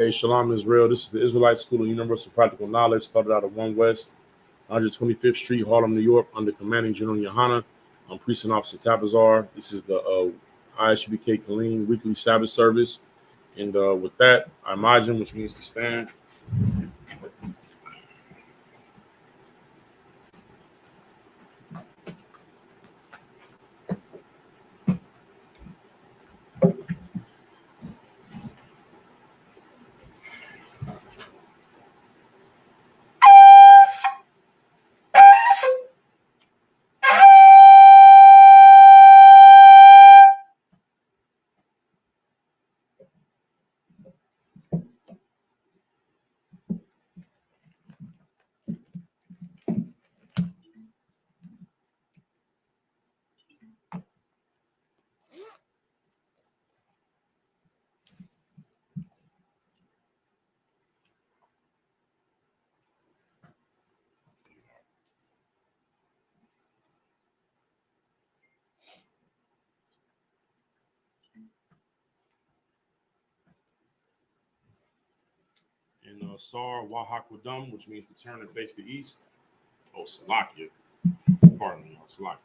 Hey, Shalom Israel. This is the Israelite School of Universal Practical Knowledge, started out of 1 West, 125th Street, Harlem, New York, under Commanding General Yohana. I'm Precinct Officer Tabazar. This is the Isupk Killeen Weekly Sabbath service. And with that, I imagine, which means to stand. And Sar Wahakwadum, which means to turn and face the east. Oh, Salakia. Pardon me, Salakia.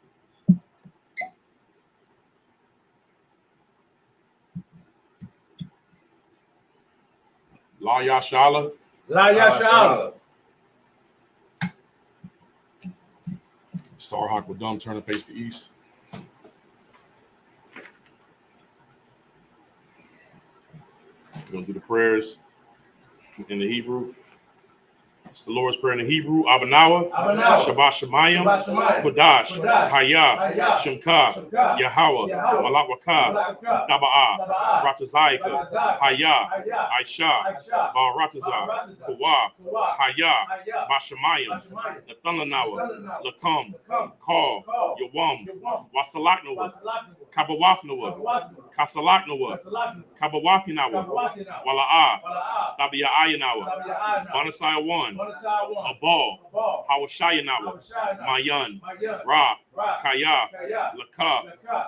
La Yashala. La Yashala. Sar Hakwadum, turn and face the east. We're going to do the prayers in the Hebrew. It's the Lord's Prayer in the Hebrew. Abanawa, Shabbat Shemayim, Kodash, Hayah, Shemka, Yahweh, Malakwaka, Daba'ah, Ratazayka, Hayah, Aisha, Baratazah, Kawa, Hayah, Bashamayim, Nathananawa, Lakam, Kal, Yawam, Wasalaknawa, Kabawafnawa, Kasalaknawa, Kabawafinawa, Wala'ah, Tabia'ayanawa, Manasaya 1. Abal, Hawashayanawa, Mayan, Ra, Kaya, Laka,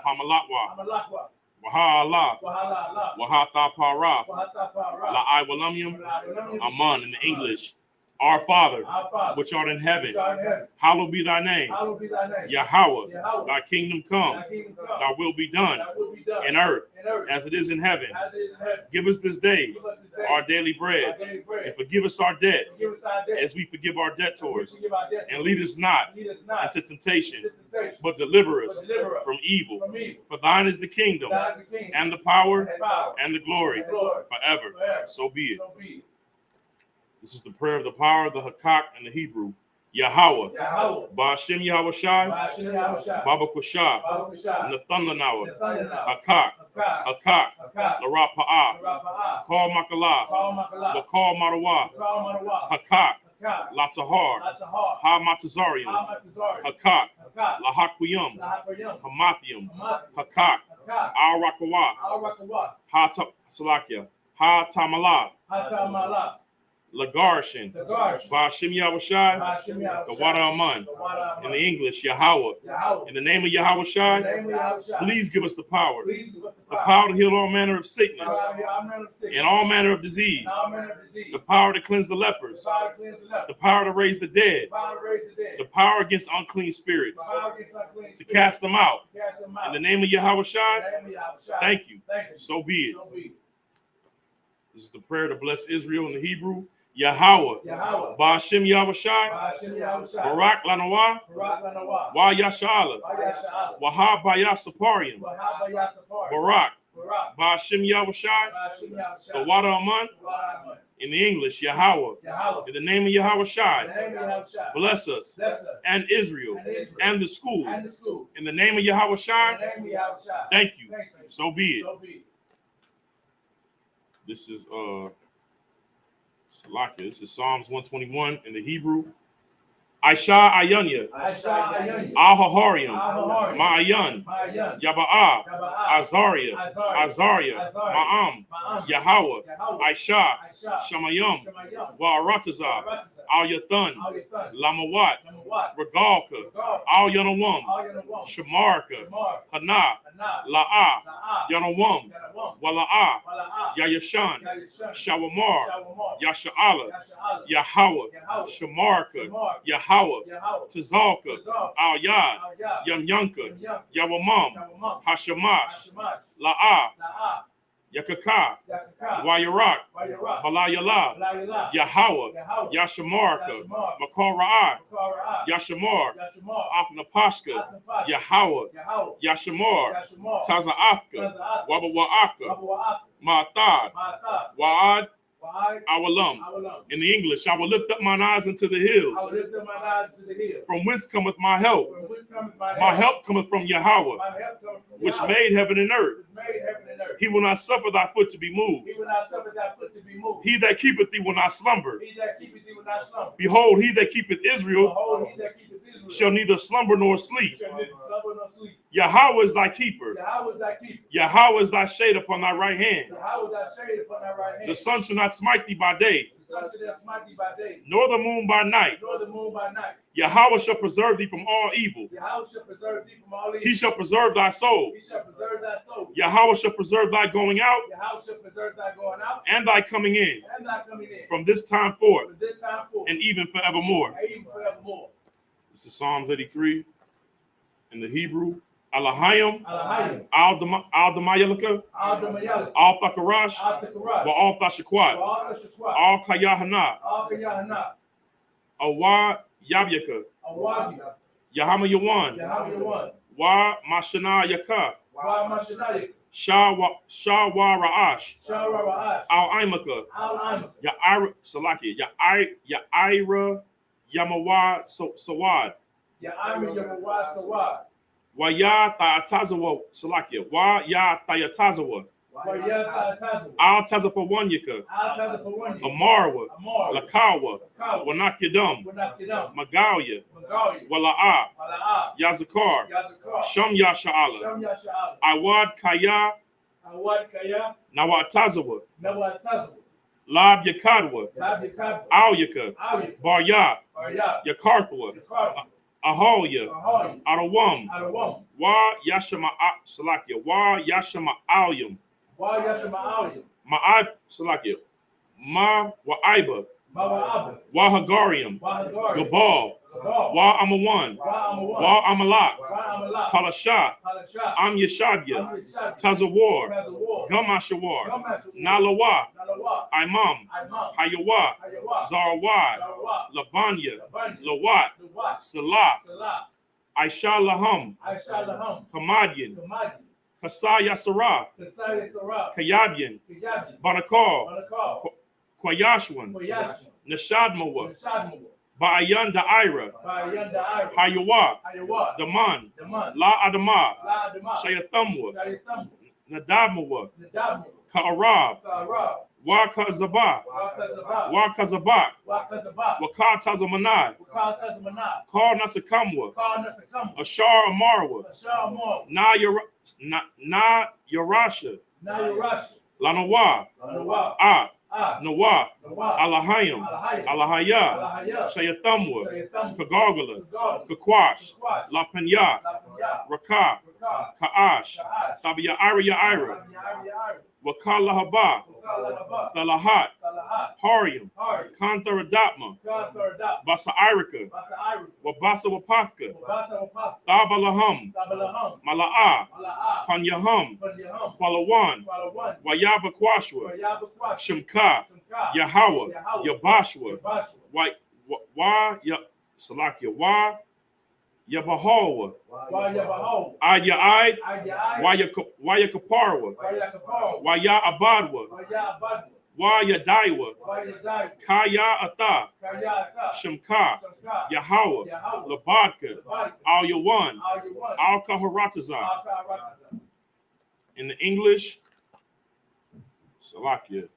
Hamalatwa, Wahala, Wahata Para, La'ai Walamyam, Aman in the English. Our Father, which art in heaven, hallowed be thy name. Yahweh, thy kingdom come, thy will be done in earth as it is in heaven. Give us this day our daily bread, and forgive us our debts as we forgive our debtors. And lead us not into temptation, but deliver us from evil. For thine is the kingdom, and the power, and the glory forever. So be it. This is the prayer of the power, the Hakak, and the Hebrew. Yahweh, Ba'ashem Yahweh Shai, Baba Kushah, Nathanawa, Hakak, Lara Pa'ah, Kal Makalah, Wakal Marawa, Hakak, Latahar, Ha Matazarium, Hakak, Lahakwiyum, Hamathium, Hakak, Al Rakawa, Ha Salakia, Ha Tamalah, Lagarshin, Ba'ashem Yahweh Shai, the Wada Aman. In the English, Yahweh. In the name of Yahweh Shai, please give us the power to heal all manner of sickness and all manner of disease, the power to cleanse the lepers, the power to raise the dead, the power against unclean spirits, to cast them out. In the name of Yahweh Shai, thank you. So be it. This is the prayer to bless Israel in the Hebrew. Yahweh, Ba'ashem Yahweh Shai, Barak Lanawa, Wa Yashala, Wahab Bayasaparian, Barak, Ba'ashem Yahweh Shai, the Wada Aman. In the English, Yahweh. In the name of Yahweh Shai, bless us and Israel and the school. In the name of Yahweh Shai, thank you. So be it. This is Salakia. This is Psalms 121 in the Hebrew. Aisha Ayanya, Ahaharium, Ma'ayan, Yaba'ah, Azaria, Ma'am, Yahweh, Aisha, Shamayim, Wa'aratazah, Al Yathan, Lamawat, Regalka, Al Yanawam, Shamarka, Hana, La'a, Yanawam, Wala'a, Yayashan, Shawamar, Yasha'ala, Yahweh, Shamarka, Yahweh, Tazalka, Al Yad, Yamyanka, Yawamam, Hashamash, La'a, Yakaka, Wayarak, Balayala, Yahweh, Yashamarka, Makora'a, Yashamar, Aknapashka, Yahweh, Yashamar, Taza'afka, Wabawa'aka, Ma'atad, Wa'ad, Awalam. In the English, I will lift up mine eyes into the hills. From whence cometh my help? My help cometh from Yahweh, which made heaven and earth. He will not suffer thy foot to be moved. He that keepeth thee will not slumber. Behold, he that keepeth Israel shall neither slumber nor sleep. Yahweh is thy keeper. Yahweh is thy shade upon thy right hand. The sun shall not smite thee by day, nor the moon by night. Yahweh shall preserve thee from all evil. He shall preserve thy soul. Yahweh shall preserve thy going out and thy coming in from this time forth and even forevermore. This is Psalms 83 in the Hebrew. Alahayim, Al-Damayalaka, Al-Thakarash, Wa'al-Thashakwat, Al-Kayahana, Awa Yabyaka, Yahama Yawan, Wa Mashana Yaka, Shawa Ra'ash, Al-Imaka, Ya'ira Salaki, Ya'ira Yamawa Sawad, Wa ya ta'atazawa Salakia, Wa ya ta'atazawa, Al Tazafa Wanyaka, Amarwa, Lakawa, Wanakyadum, Magalia, Wala'a, Yazakar, Sham Yasha'ala, Awad Kaya, Nawatazawa, Lab Yakadwa, Al Yaka, Barya, Yakarthwa, Aholia, Arawam, Wa Yashama Salakia, Wa Yashama Alyum, Ma'ab Salakia, Ma Wa'aiba, Wa Hagarium, Gabal, Wa Amawan, Wa Amalak, Palasha, Am Yeshabya, Tazawar, Gamashawar, Nalawa, Imam, Hayawa, Zarawad, Labanya, Lawat, Salah, Aisha Laham, Kamadian, Kasaya Sarah, Kayabian, Banakar, Kwayashwan, Nashadmawa, Ba'ayan Da'ira, Hayawa, Daman, La Adama, Shayathamwa, Nadamawa, Ka'arab, Wa Kazabah, Wa Kazabak, Wa Tazamanai, Kar Nasakamwa, Ashar Amarwa, Na Yarasha, Lanawa, Nawa, Alahayim, Alahaya, Shayathamwa, Kagargala, Kakwash, La Panya, Raka, Ka'ash, Tabiya Ira, Wakala Haba, Talahat, Harium, Kantaradatma, Basa Irika, Wabasa Wapafka, Tabalaham, Mala'a, Panyaham, Kwalawan, Wayaba Kwashwa, Shimka, Yahweh, Yabashwa, Wa Salakia, Wa Yabahawa, Aya'ai, Waya Kaparwa, Waya Abadwa, Waya Daiwa, Kaya Ata, Shemka, Yahweh, Labadka, Al Yawan, Al Kaharatazah. In the English, Salakia,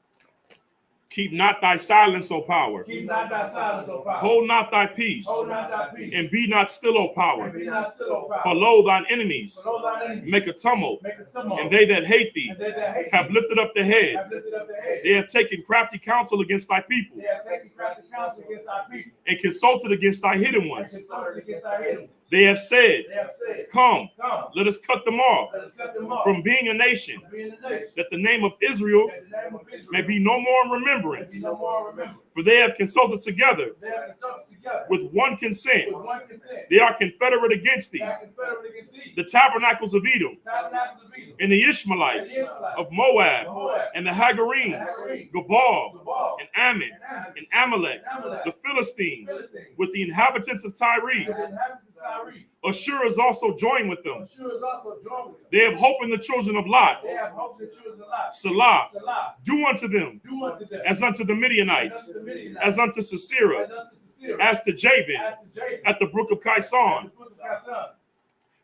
Keep not thy silence, O power. Keep not thy silence, O power. Hold not thy peace. Hold not thy peace. And be not still, O power. And be not still, O power. For lo, thine enemies For lo, thine enemies make a tumult. make a tumult. And they that hate thee And they that hate have thee lifted up the head. have lifted up their head. They have taken crafty counsel against thy people, They have taken crafty counsel against thy people. and consulted against thy hidden And ones. consulted against thy hidden. They have said, They have said, Come, come, let us cut them off let us cut them off from being a nation, from being a nation. that the name of Israel That the name of Israel may be no more in may remembrance. be no more remembered. For they have consulted together They have consulted together with one consent. with one consent. They are confederate against They thee. are confederate against thee. The tabernacles of Edom, Tabernacles of Edom, and the Ishmaelites of Moab, and the Hagarenes, Gabal, Gabal, and Ammon, and Amalek, the Philistines, with the inhabitants of Tyre. the inhabitants of Tyre. Ashur is also joined with them. Ashur is also joined with them. They have hope in the children of Lot. They have hope that children of life. Salah, Salah, do unto them do unto them as unto the Midianites, as unto the Midianites, as unto Sisera, as unto Sisera, as to Jabin, as to Jacob, at the brook of at Kison, the brook of Kison,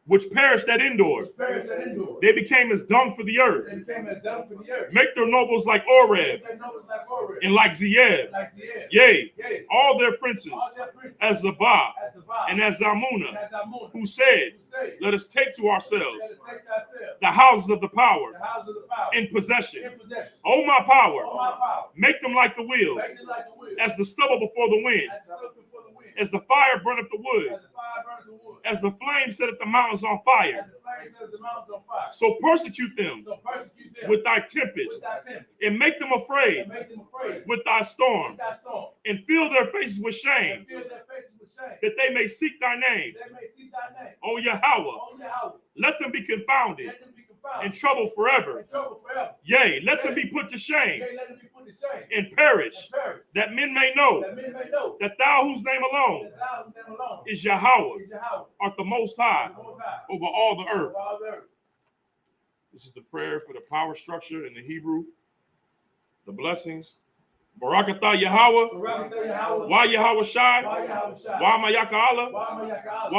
which perished at Endor. which perished at Endor. They became as dung for the earth. They became as dung for the earth. Make their nobles like Oreb, They nobles like Oreb, and like Zeeb. like Zieb. Yea, Yea, all their princes, all their princes, as Zabah, as Zabah, and as Zalmunna, and as Ammon, who said, who say, Let us take to let ourselves us take ourselves the houses of the power the house of the power in possession. in possession. O my power, All my power, make them like the wheel, make them like the wheel, as the stubble before the wind, as the smoke before the wind, as the fire burneth the wood, as the fire burns the wood, as the flame setteth the mountains on fire. as the flame sets the mountains on fire. So persecute them So persecute them with thy with tempest, thy temper, and make them afraid and make them afraid with thy storm, with thy storm, and fill their faces with shame, and fill their faces with shame, that they may seek thy name. they may see thy name. O Yahweh, O Yahweh, let them be confounded let them be confounded and troubled forever. and troubled forever. Yea, let them be put to shame Yea, let them be put to shame and perish, and perish, that men may know that men may know that thou, whose name alone that thou whose name alone is Yahweh, is Yahweh, art the most high the Most High, over all the earth. over all the earth. This is the prayer for the power structure in the Hebrew, the blessings. Barakatah Yahweh, Barakatah Yahweh, Wa Yahweh Shai, Wa Yahweh Shai, Wa Mayaka Allah, Wa Mayaka,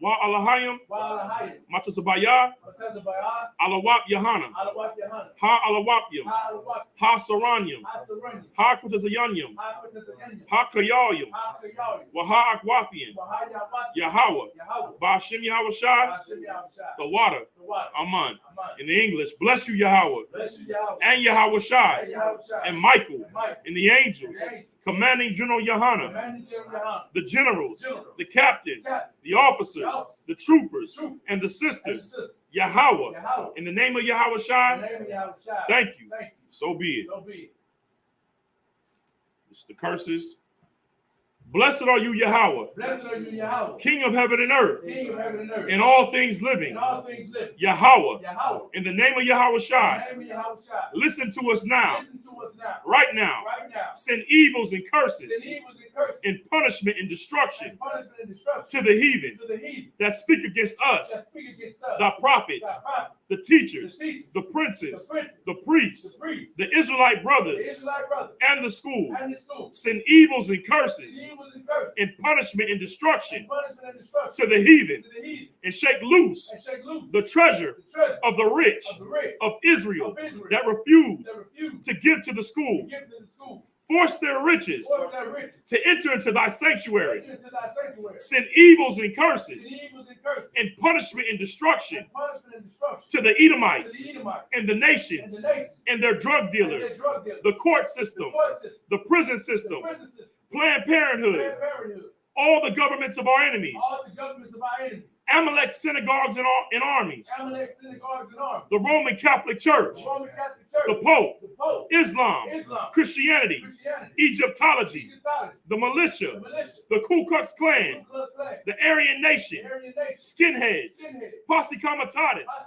Wa Alahayim, Wa Alahayim, Matasabaya, Matazabayah, Alawap Yahana, Alawat Yahana, Ha Alawapyam, Ha Alawat, Ha Saranyam, Ha Saranyam, Ha Kutazayanyam, Ha Kutazayanyam, Ha Kayalyam, Ha Kayawim, Wa Ha Akwafian, Wa Ha Yahweh, Yahweh, Yahweh, Ba'ashim Yahweh Shai, Hashem Yahweh Shai, the water, the water, Aman. Aman. In the English, bless you Yahweh, Bless you, Yahweh, and Yahweh Shai, and Yahweh Shai, and Michael, and Mike, and the angels, and the angels, commanding General Yahana, commanding General Yahana, the generals, General, the captains, captain, the officers, the troopers, troop, and the and the sisters. sisters. Yahweh, Yahweh, in the name of Yahweh in Shai, the name of Yahweh Shai, thank you. thank you. So be it. So be it. It's the curses. Blessed are you, Yahweh, Blessed are you, Yahweh, King of heaven and earth, King of heaven and earth, and all things living. and all things living. Yahweh, Yahweh, in the name of Yahweh in Shai, the name of Yahweh Shai, listen to us now, listen to us now, right now. right now. Send evils and curses, Send evils and curses, and punishment and destruction and punishment and destruction to the heathen to the heathen that speak against us, that speak against us, the prophets, thy prophets, the the teachers, teachers, the the princes, princes, the the priests, priests, the Israelite the brothers, Israelite brothers, and the school. and the school. Send evils and Send curses, evils and curses, and punishment and destruction and punishment and destruction to the heathen, to the heathen, and shake loose and shake loose the treasure the treasure of the rich of the rich of Israel of Israel that refuse that refuse to give to the to school. give to the school. Force their riches Force their riches to enter into thy sanctuary. into thy sanctuary. Send evils and Send curses evils and curses, and punishment and destruction and punishment and destruction to the to Edomites the Edomites and the and nations the nations and their drug and their dealers, drug dealers, the court the system, court system, the prison the system, prison system, Planned Parenthood, Planned Parenthood, all the governments of our enemies, all the governments of our enemies, Amalek synagogues and armies, Amalek synagogues and armies, the Roman Catholic Church, the Roman Catholic Church, the Pope, the Pope, Islam, Islam, Christianity, Christianity, Egyptology, Egyptology, the the militia, militia, the Ku Klux Klan, Ku Klux Klan, the Aryan the Nation, Aryan Nation, skinheads, skinhead, posse comitatus, Posse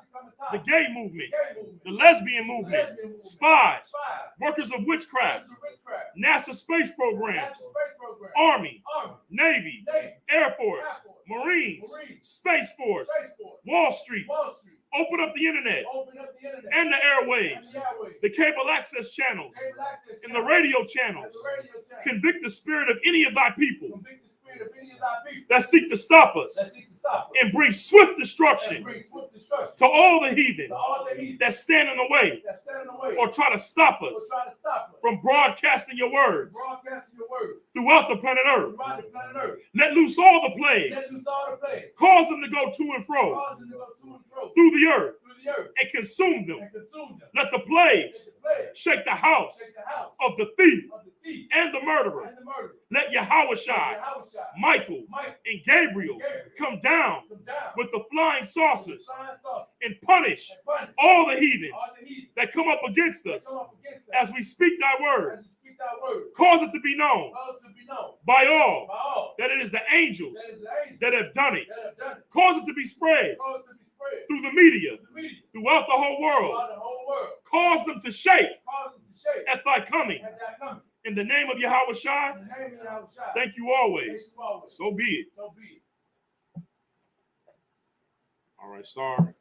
the Comitatus, gay movement, gay movement, the lesbian the movement, lesbian movement, spies, spies, workers of witchcraft, weapons of witchcraft, NASA space national programs, space program, Army, army, Navy, navy, Air Force, Air Force, Marines, Marines, Space Force, space force, Wall Street. Wall Street, Open up the internet open up the internet and the airwaves, and the airwaves, the cable access channels, cable access and the channels, radio and channels. the radio channels. Convict the spirit of any of thy people Convict the spirit of any of thy people that seek to stop us that seek to stop us and bring swift and destruction bring swift destruction to all the heathen to all the heathen that stand in the way that stand in the way or try to stop or us. try to stop us. from broadcasting your words broadcasting your word throughout the planet Earth. throughout the planet Earth. Let loose all the Let plagues. loose all the plagues. Cause them to go to and fro Cause them to go to and fro through the earth through the earth and consume them. and consume them. Let the Let plagues the plagues shake the house take the house of the thief of the thief and the murderer. and the murderer. Let Let Yahushua, Yahushua, Michael, Mike, and Gabriel come down come down with the flying saucers sign sauce and punish and punish all the heathens all the heathens that come up against that us come up against us as we speak thy word. as we speak thy word. Cause it to be known Cause it to be known by by all all that it is the angels that is the angels that have done it. that have done it. Cause it to be spread Cause it to be spread through the media through the media throughout the whole world. throughout the whole world. Cause them to shake Cause it to shake at thy coming. at thy coming. In the name of Yahushua, In the name of Yahushua. thank you Thank always. you always. So be it. So be it. All right, Sar.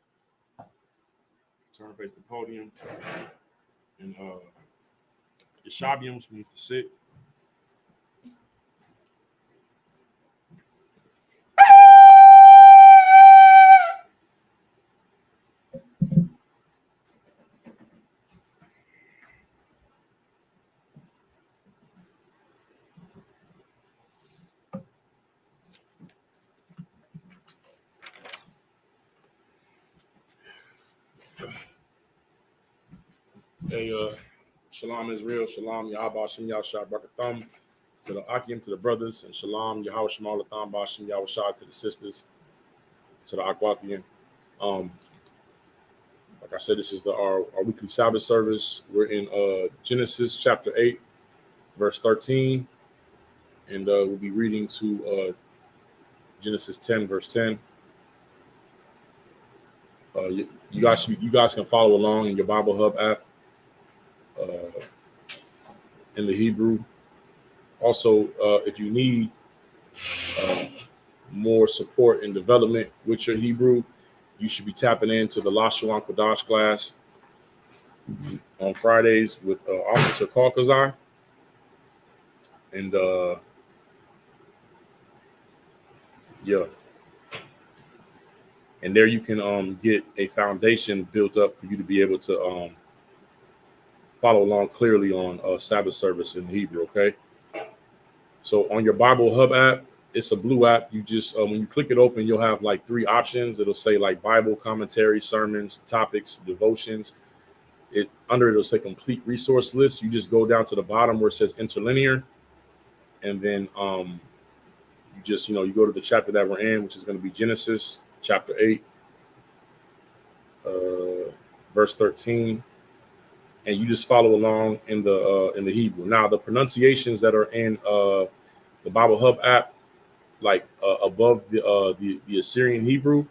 Turn face the podium. And Yeshabium, which means to sit. Hey, Shalom Israel, Shalom Yahweh Shem Yahushua Barakatham to the Akim, to the brothers, and Shalom Yahweh Shemal Latham Bashem Yahushua to the sisters, to the Aquathian. Like I said, this is our weekly Sabbath service. We're in Genesis chapter 8, verse 13, and we'll be reading to Genesis 10, verse 10. You guys can follow along in your Bible Hub app in the Hebrew. Also, if you need more support and development with your Hebrew, you should be tapping into the Lashawan Kodash class on Fridays with Officer Kalkazar. And yeah. And there you can get a foundation built up for you to be able to follow along clearly on Sabbath service in Hebrew, okay? So on your Bible Hub app, it's a blue app. You just, when you click it open, you'll have like 3 options. It'll say like Bible, commentary, sermons, topics, devotions. Under it'll say complete resource list. You just go down to the bottom where it says interlinear. And then you just, you go to the chapter that we're in, which is going to be Genesis chapter 8, verse 13. And you just follow along in the Hebrew. Now, the pronunciations that are in the Bible Hub app, like above the Assyrian Hebrew,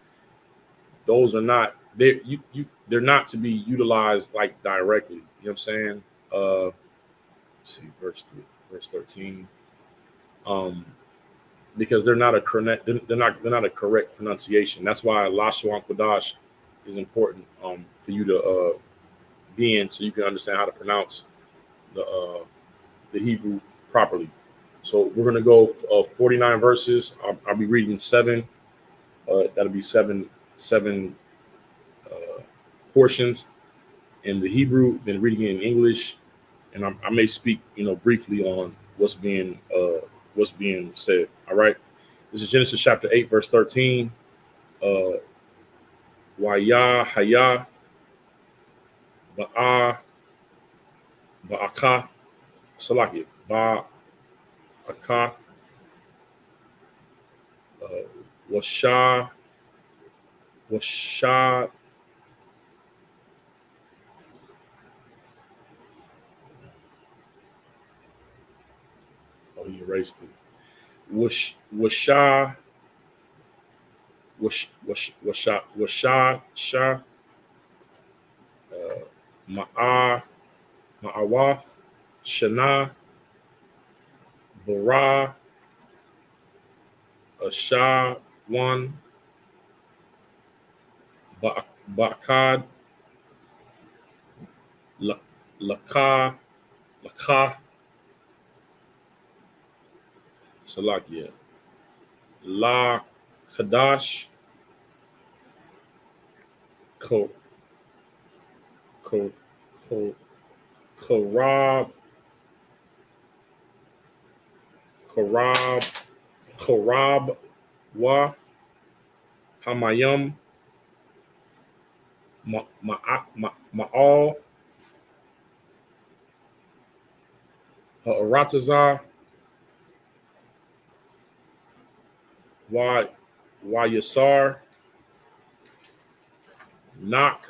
those are not they're not to be utilized like directly. You know what I'm saying? Let's see, verse 13. Because they're not a correct pronunciation. That's why Lashawan Kodash is important for you to be in, so you can understand how to pronounce the Hebrew properly. So we're gonna go 49 verses. I'll be reading 7. That'll be seven portions in the Hebrew, then reading it in English, and I may speak, briefly on what's being said. All right, this is Genesis chapter 8, verse 13. Waya haya ba'akath salaki ba'akath washa. Oh, he erased it. Washa ma'awath shana bara asha one bakad laka salakia la kadash ko korab Korab Wa Hamayim Ma'al Ha'aratazah Wa Yasar Nak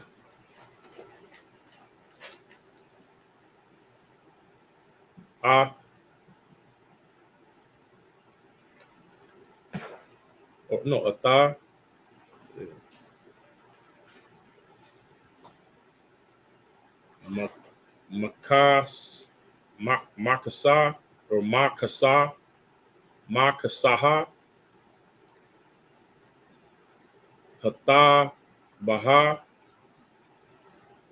Ath or no Atha Makasa or Makasaha Hatha Baha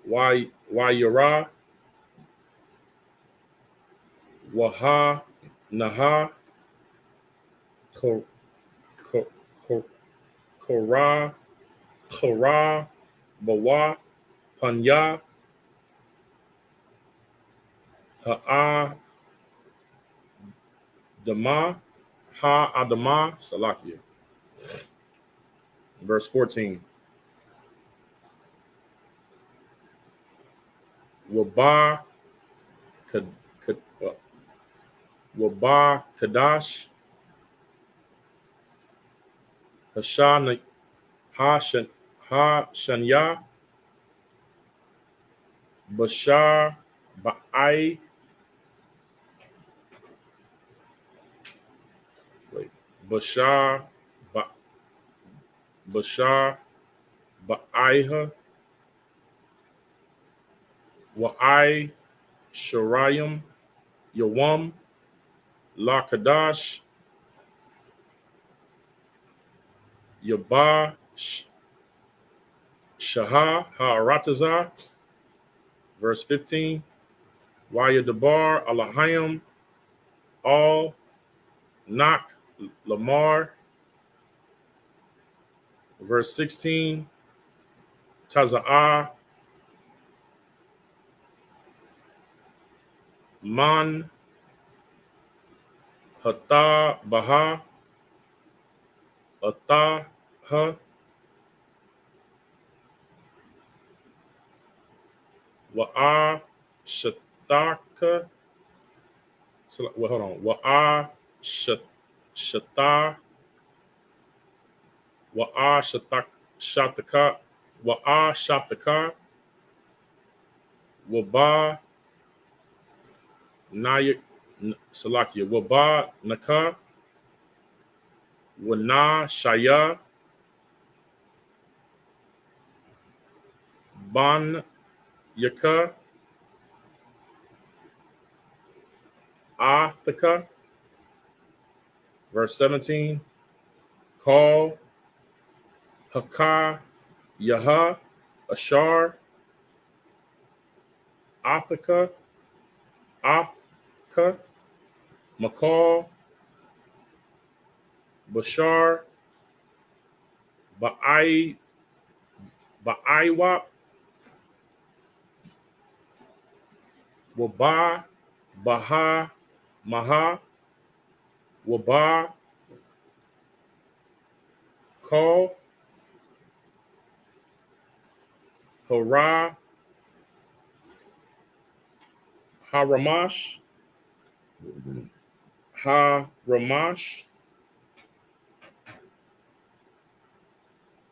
Wayara Waha Naha Ko- Ko- Ko- Kora Bawa Panya Ha'a Dama Ha Adama Salakia. Verse 14. Waba Waba Kadash Hashan Ha Shanya Bashar Ba'ai wait Bashar Ba Bashar Ba'aiha Wa'ai Sharayim Yawam La Kadash Yaba Shah Ha'aratazah. Verse 15. Waya Debar Alahayim Al Nak Lamar. Verse 16. Taza'ah Man Hata Baha Ataha Wa'a Shataka. So, well, hold on. Wa'a Shata Wa'a Shataka Wa'a Shataka Waba Nayak Salakia Waba Naka Wana Shaya Ban Yaka Athaka. Verse 17. Call Haka Yaha Ashar Athaka Athka Makal Bashar Ba'aiwap Waba Baha Maha Waba Call Hara Haramash Haramash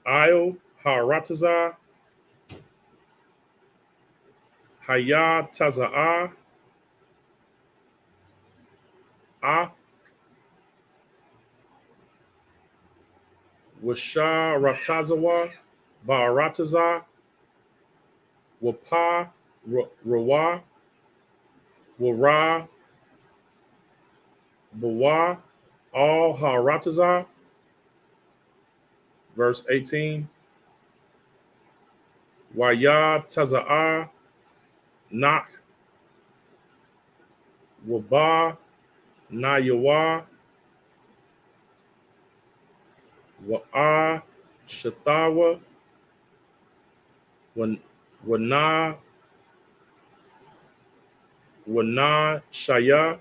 Io Haratazah Hayat Taza'ah Ah Washa Ratazawa Ba'aratazah Wapa Rawa Wara Bawa All Haratazah. Verse 18. Waya Taza'ah Nak Waba Nayawa Wa'a Shatawa Wana Shaya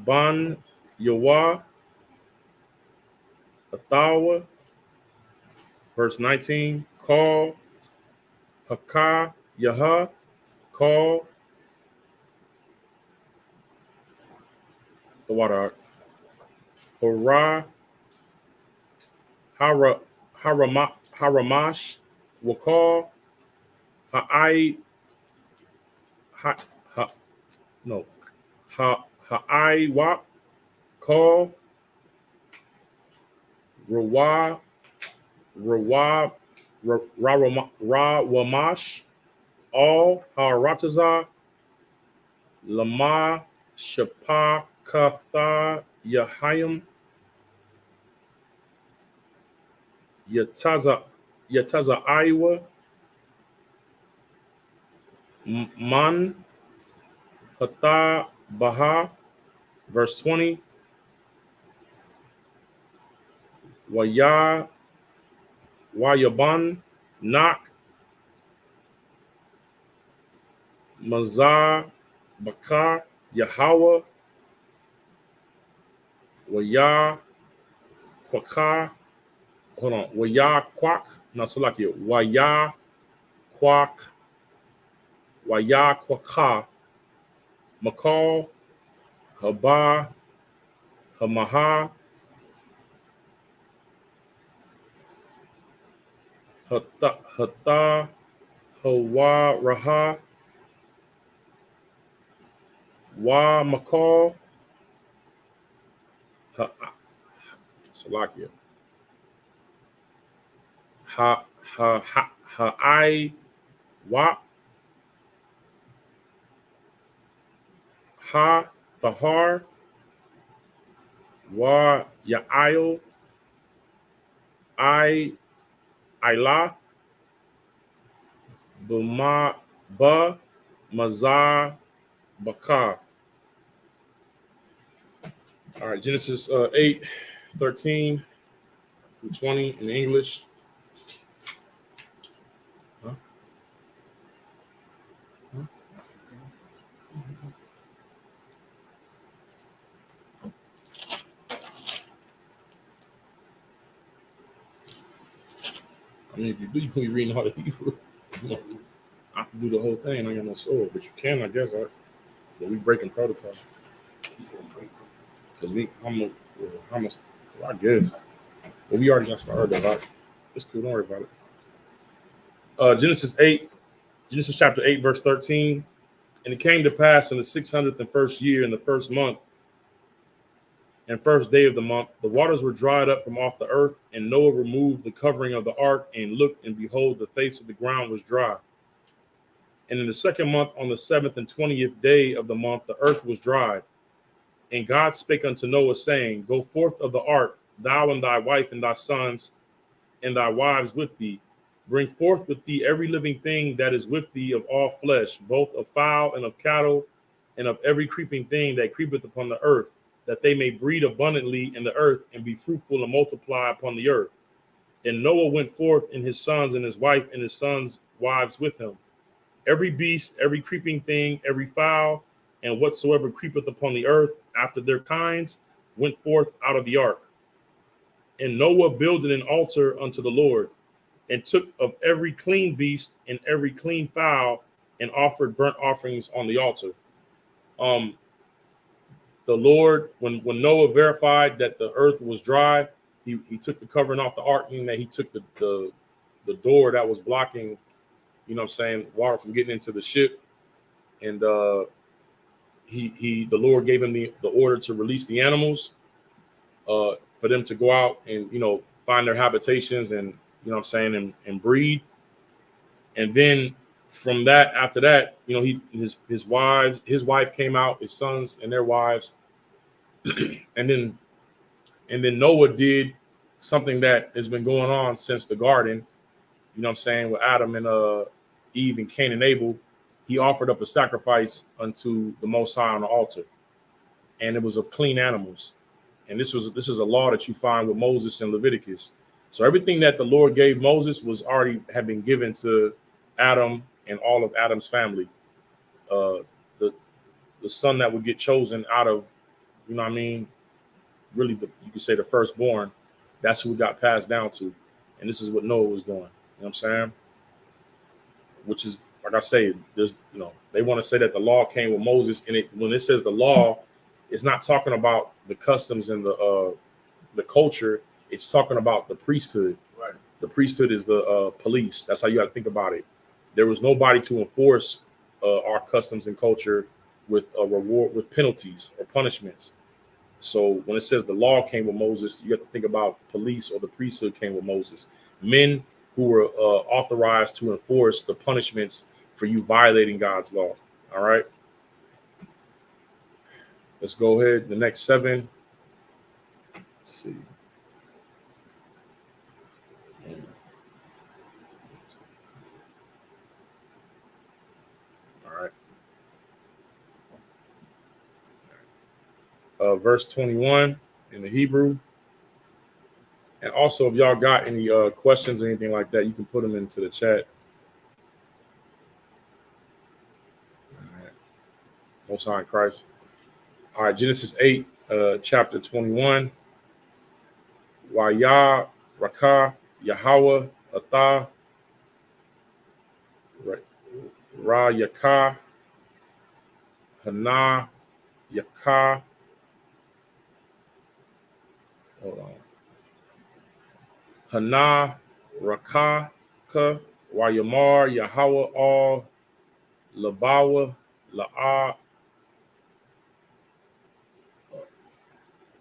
Ban Yawa Athawa. Verse 19, call Haka Yaha, call the water art. Hara Haramash will call Ha'ai ha, ha, no Ha'ai Wap, call Rawa Rawa Rawamash, all Harataza Lama Shapakatha Yahayim Yataza Iowa Man Hatha Baha. Verse 20, Wayaban Nak Mazar Bakar Yahweh Waya Kwakar. Hold on. Waya Kwak. No, so like it. Waya Kwaka. Makal Haba Hamaha Hata Hawa Raha Wa Makal Salakia I Wa Ha Thahar Wa Ya'il Ila Buma Ba Mazar Bakar. All right, Genesis 8:13 through 20 in English. Huh? Huh? I mean, if you do, you be reading all the Hebrew. I have to do the whole thing. I got no sword, but you can, I guess. But we breaking protocol. Because how much? Well, I guess. But we already got started about it. It's cool. Don't worry about it. Genesis chapter 8, verse 13. And it came to pass in the 601st year, in the first month, and first day of the month, the waters were dried up from off the earth, and Noah removed the covering of the ark, and looked, and behold, the face of the ground was dry. And in the second month, on the 7th and 20th day of the month, the earth was dried. And God spake unto Noah, saying, Go forth of the ark, thou and thy wife and thy sons and thy wives with thee. Bring forth with thee every living thing that is with thee of all flesh, both of fowl and of cattle, and of every creeping thing that creepeth upon the earth, that they may breed abundantly in the earth, and be fruitful and multiply upon the earth. And Noah went forth, and his sons and his wife and his sons' wives with him. Every beast, every creeping thing, every fowl, and whatsoever creepeth upon the earth after their kinds, went forth out of the ark. And Noah builded an altar unto the Lord, and took of every clean beast and every clean fowl, and offered burnt offerings on the altar. The Lord, when Noah verified that the earth was dry, he took the covering off the ark, meaning that he took the door that was blocking, water from getting into the ship. And the Lord gave him the order to release the animals, for them to go out and, find their habitations and, and breed. And then from that, after that, his wife came out, his sons and their wives. and then Noah did something that has been going on since the garden, with Adam and Eve and Cain and Abel. He offered up a sacrifice unto the Most High on the altar, and it was of clean animals. And this is a law that you find with Moses and Leviticus. So everything that the Lord gave Moses had been given to Adam and all of Adam's family. The son that would get chosen out of you know what I mean? Really, you could say the firstborn. That's who it got passed down to. And this is what Noah was doing. You know what I'm saying? Which is, like I say, there's, they want to say that the law came with Moses. And when it says the law, it's not talking about the customs and the culture. It's talking about the priesthood. Right. The priesthood is the police. That's how you got to think about it. There was nobody to enforce our customs and culture with a reward, with penalties or punishments. So when it says the law came with Moses, you have to think about police or the priesthood came with Moses. Men who were authorized to enforce the punishments for you violating God's law. All right. Let's go ahead. The next 7. Let's see. All right. Verse 21 in the Hebrew. And also, if y'all got any questions or anything like that, you can put them into the chat. All right. Most High in Christ. All right, Genesis 8, chapter 21. Waya Rakah Yahweh Atah Ra Yakah Hana Yakah. Hold on. Hana Rakah Wayamar Yahweh All Labawa La'a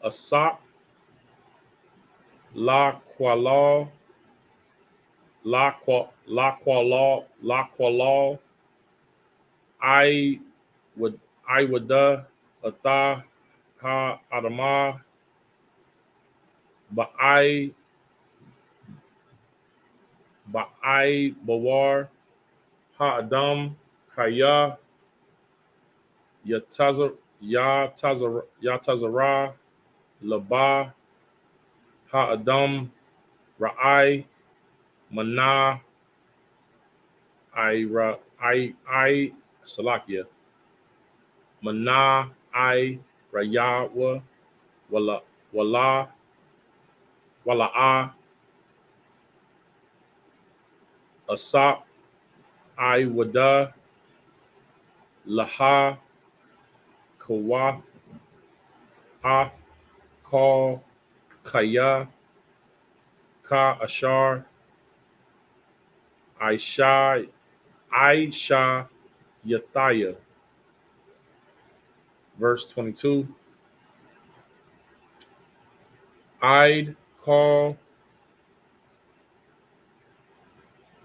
Asap La Quala La Quala I would Ata Ha Adama Ba'ai Bawar Ha Adam Kaya Yatazara Laba Ha Adam Ra'ai Mana I Salakia Mana I Rayawa Wala Asap I Wada Laha Kawath Ath Ka Kaya Ka Ashar Aisha Yathaya. Verse 22. I'd call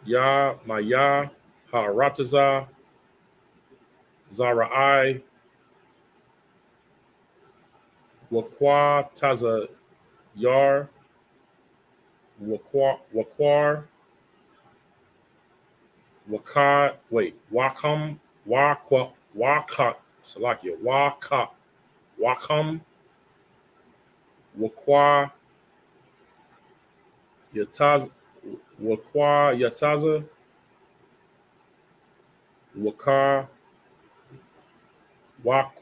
Ya Maya Harataza Zara'i Wakwa Taza Yar Wakwar Waka Wakam Waka Salakia Wakam Wakwa Yataza Waka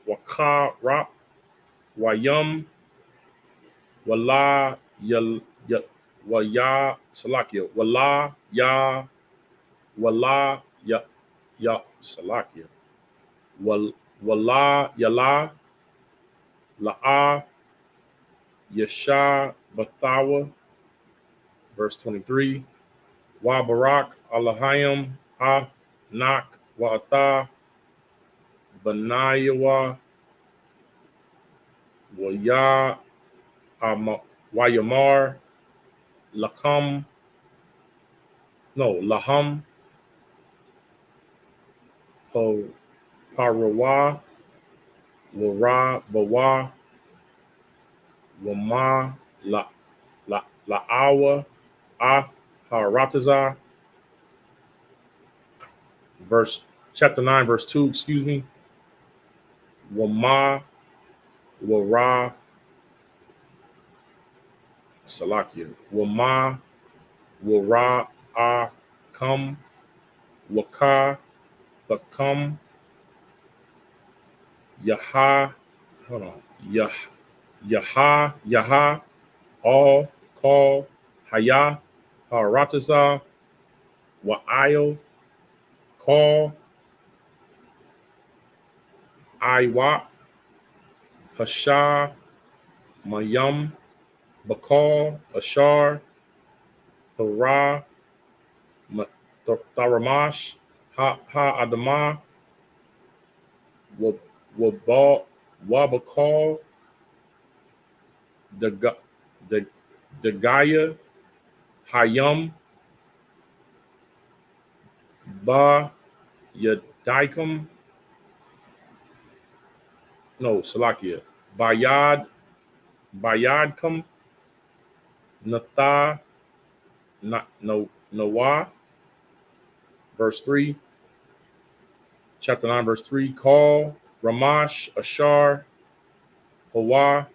Waka Rap Wayam Wala Waya Salakia Wala Ya Salakia Wala Yala La'a Yasha Bathawa. Verse 23. Wa Barak Alahayim Ath Nak Wa'ata Banayawa Waya Wayamar Laham Parawa Wara Bawa Wama La'awa Ath Harataza. Chapter 9, verse 2, excuse me. Wama Wara Salakia. Wama Wara Akam Waka Thakam Yaha. Hold on. Yah, Yaha, all, call, Hayah, Haratazah, Wa'ayo, call, Iwak, Hashah, Mayum, Bakal, Ashar, Thara, Tharamash, Adamah, Wabakal, Degaya, Hayam, Ba, Yadaikum, no, Salakia, Bayadkum, Natha, Noah, verse 3, chapter 9, verse 3, call, Ramash, Ashar, Hawa,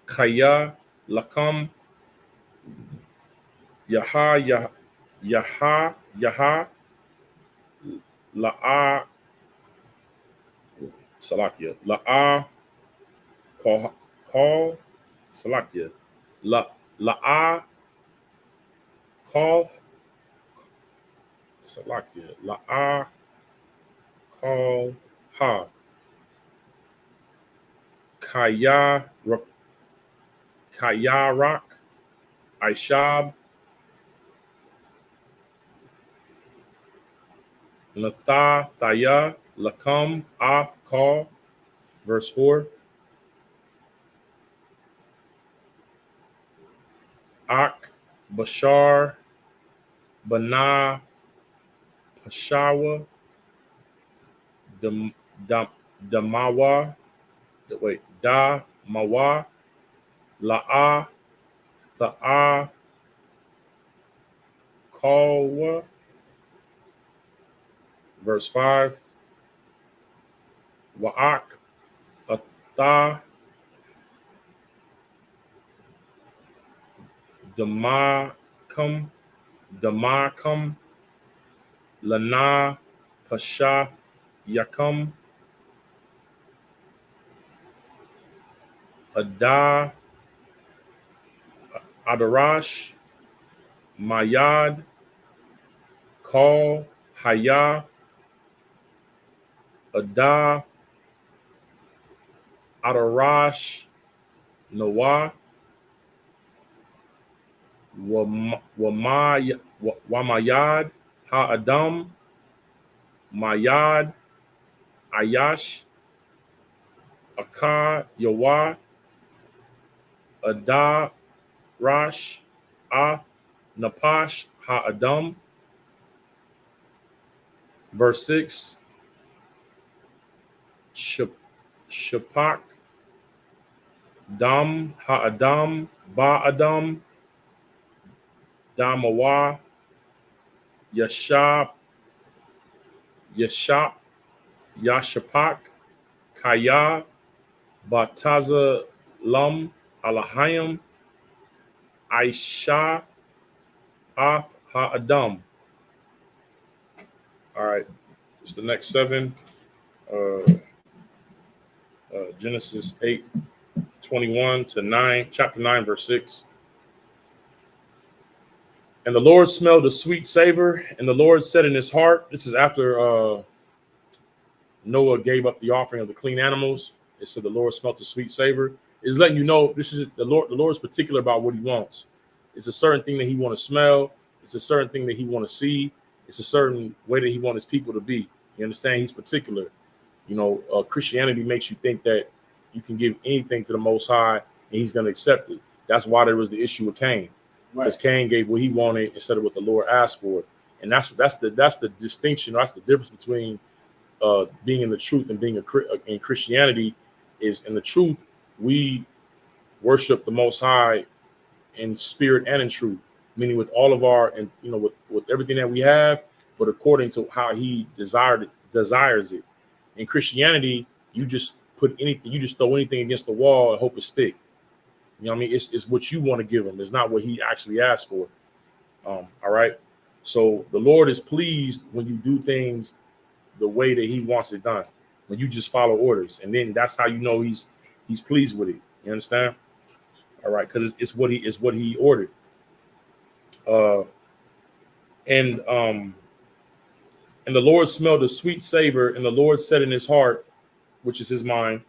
Kaya, Lakam, Yaha, La'a, Salakia, La'a, call, Salakia, La'a, call, Salakia, La'a, call, Ha, Kaya, Kayarak, Aishab, Natha, Thaya, Lakam, Af, call, verse 4, Ak, Bashar, Bana, Pashawa, Damawa, Mawa, La'a, Tha'a, Kalwa, verse 5, Wa'ak, Atha, Damakam, Lana, Pashath, Yakam, Adah, Adarash, Mayad, Kal, Haya, Adah, Adarash, Noah, Wamayad, Ha'adam, Mayad, Ayash, Akar, Yawah, Adah, Rash, Af, Napash, Ha'adam. Verse 6, Shapak, Dam, Ha'adam, Ba'adam, Damawa, Yashab, Yashapak, Kaya, Bataza, Lum, Alahayim, Aisha, Af, Ha'adam. All right, it's the next 7. Genesis 8:21 to 9, chapter 9, verse 6. And the Lord smelled a sweet savor, and the Lord said in his heart, this is after Noah gave up the offering of the clean animals. It said the Lord smelled a sweet savor. It's letting you know this is the Lord. The Lord is particular about what he wants. It's a certain thing that he want to smell. It's a certain thing that he want to see. It's a certain way that he wants his people to be. You understand? He's particular. Christianity makes you think that you can give anything to the Most High and he's going to accept it. That's why there was the issue with Cain, because Cain gave what he wanted instead of what the Lord asked for. And that's the distinction. That's the difference between being in the truth and being in Christianity. Is in the truth we worship the Most High in spirit and in truth, meaning with all of our and with everything that we have, but according to how He desires it. In Christianity, you just put anything, you just throw anything against the wall and hope it stick. You know what I mean? It's what you want to give him. It's not what he actually asked for. All right. So the Lord is pleased when you do things the way that he wants it done, when you just follow orders. And then that's how you know he's He's pleased with it. You understand? All right, because it's what he ordered. Uh, and the Lord smelled a sweet savor, and the Lord said in his heart, which is his mind,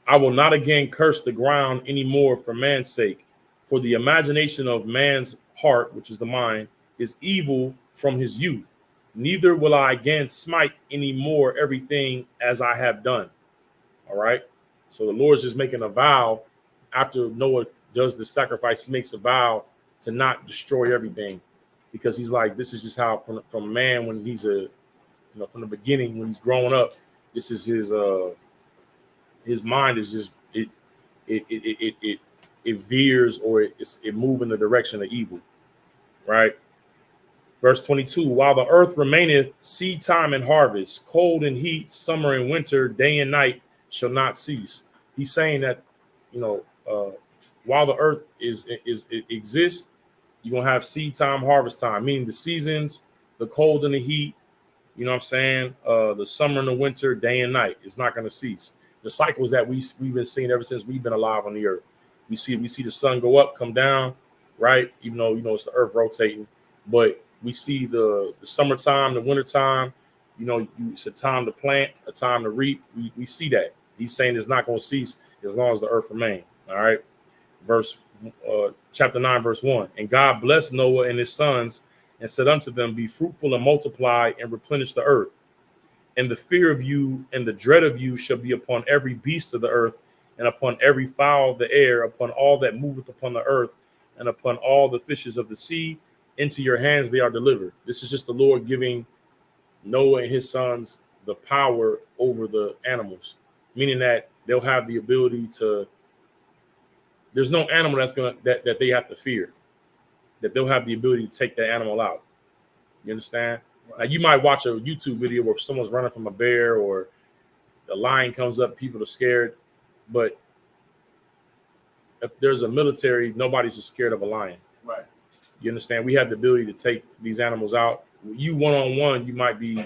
I will not again curse the ground anymore for man's sake, for the imagination of man's heart, which is the mind, is evil from his youth. Neither will I again smite any more everything as I have done. All right. So the Lord's just making a vow after Noah does the sacrifice. He makes a vow to not destroy everything, because he's like, this is just how from man when he's from the beginning when he's growing up, this is his mind is just it veers, or it moves in the direction of evil, right? Verse 22, while the earth remaineth, seed time and harvest, cold and heat, summer and winter, day and night shall not cease. He's saying that, while the earth it exists, you're going to have seed time, harvest time, meaning the seasons, the cold and the heat, you know what I'm saying? The summer and the winter, day and night, it's not going to cease. The cycles that we've been seeing ever since we've been alive on the earth. We see the sun go up, come down, right? Even though, it's the earth rotating, but we see the summertime, the wintertime, it's a time to plant, a time to reap. We see that. He's saying it's not going to cease as long as the earth remains. All right. Chapter 9, verse 1. And God blessed Noah and his sons and said unto them, be fruitful and multiply and replenish the earth. And the fear of you and the dread of you shall be upon every beast of the earth, and upon every fowl of the air, upon all that moveth upon the earth, and upon all the fishes of the sea. Into your hands they are delivered. This is just the Lord giving Noah and his sons the power over the animals, meaning that they'll have the ability to. There's no animal that they have to fear. That they'll have the ability to take that animal out. You understand? Now, you might watch a YouTube video where someone's running from a bear or a lion comes up, people are scared. But if there's a military, nobody's scared of a lion. Right. You understand? We have the ability to take these animals out. You one-on-one, you might be,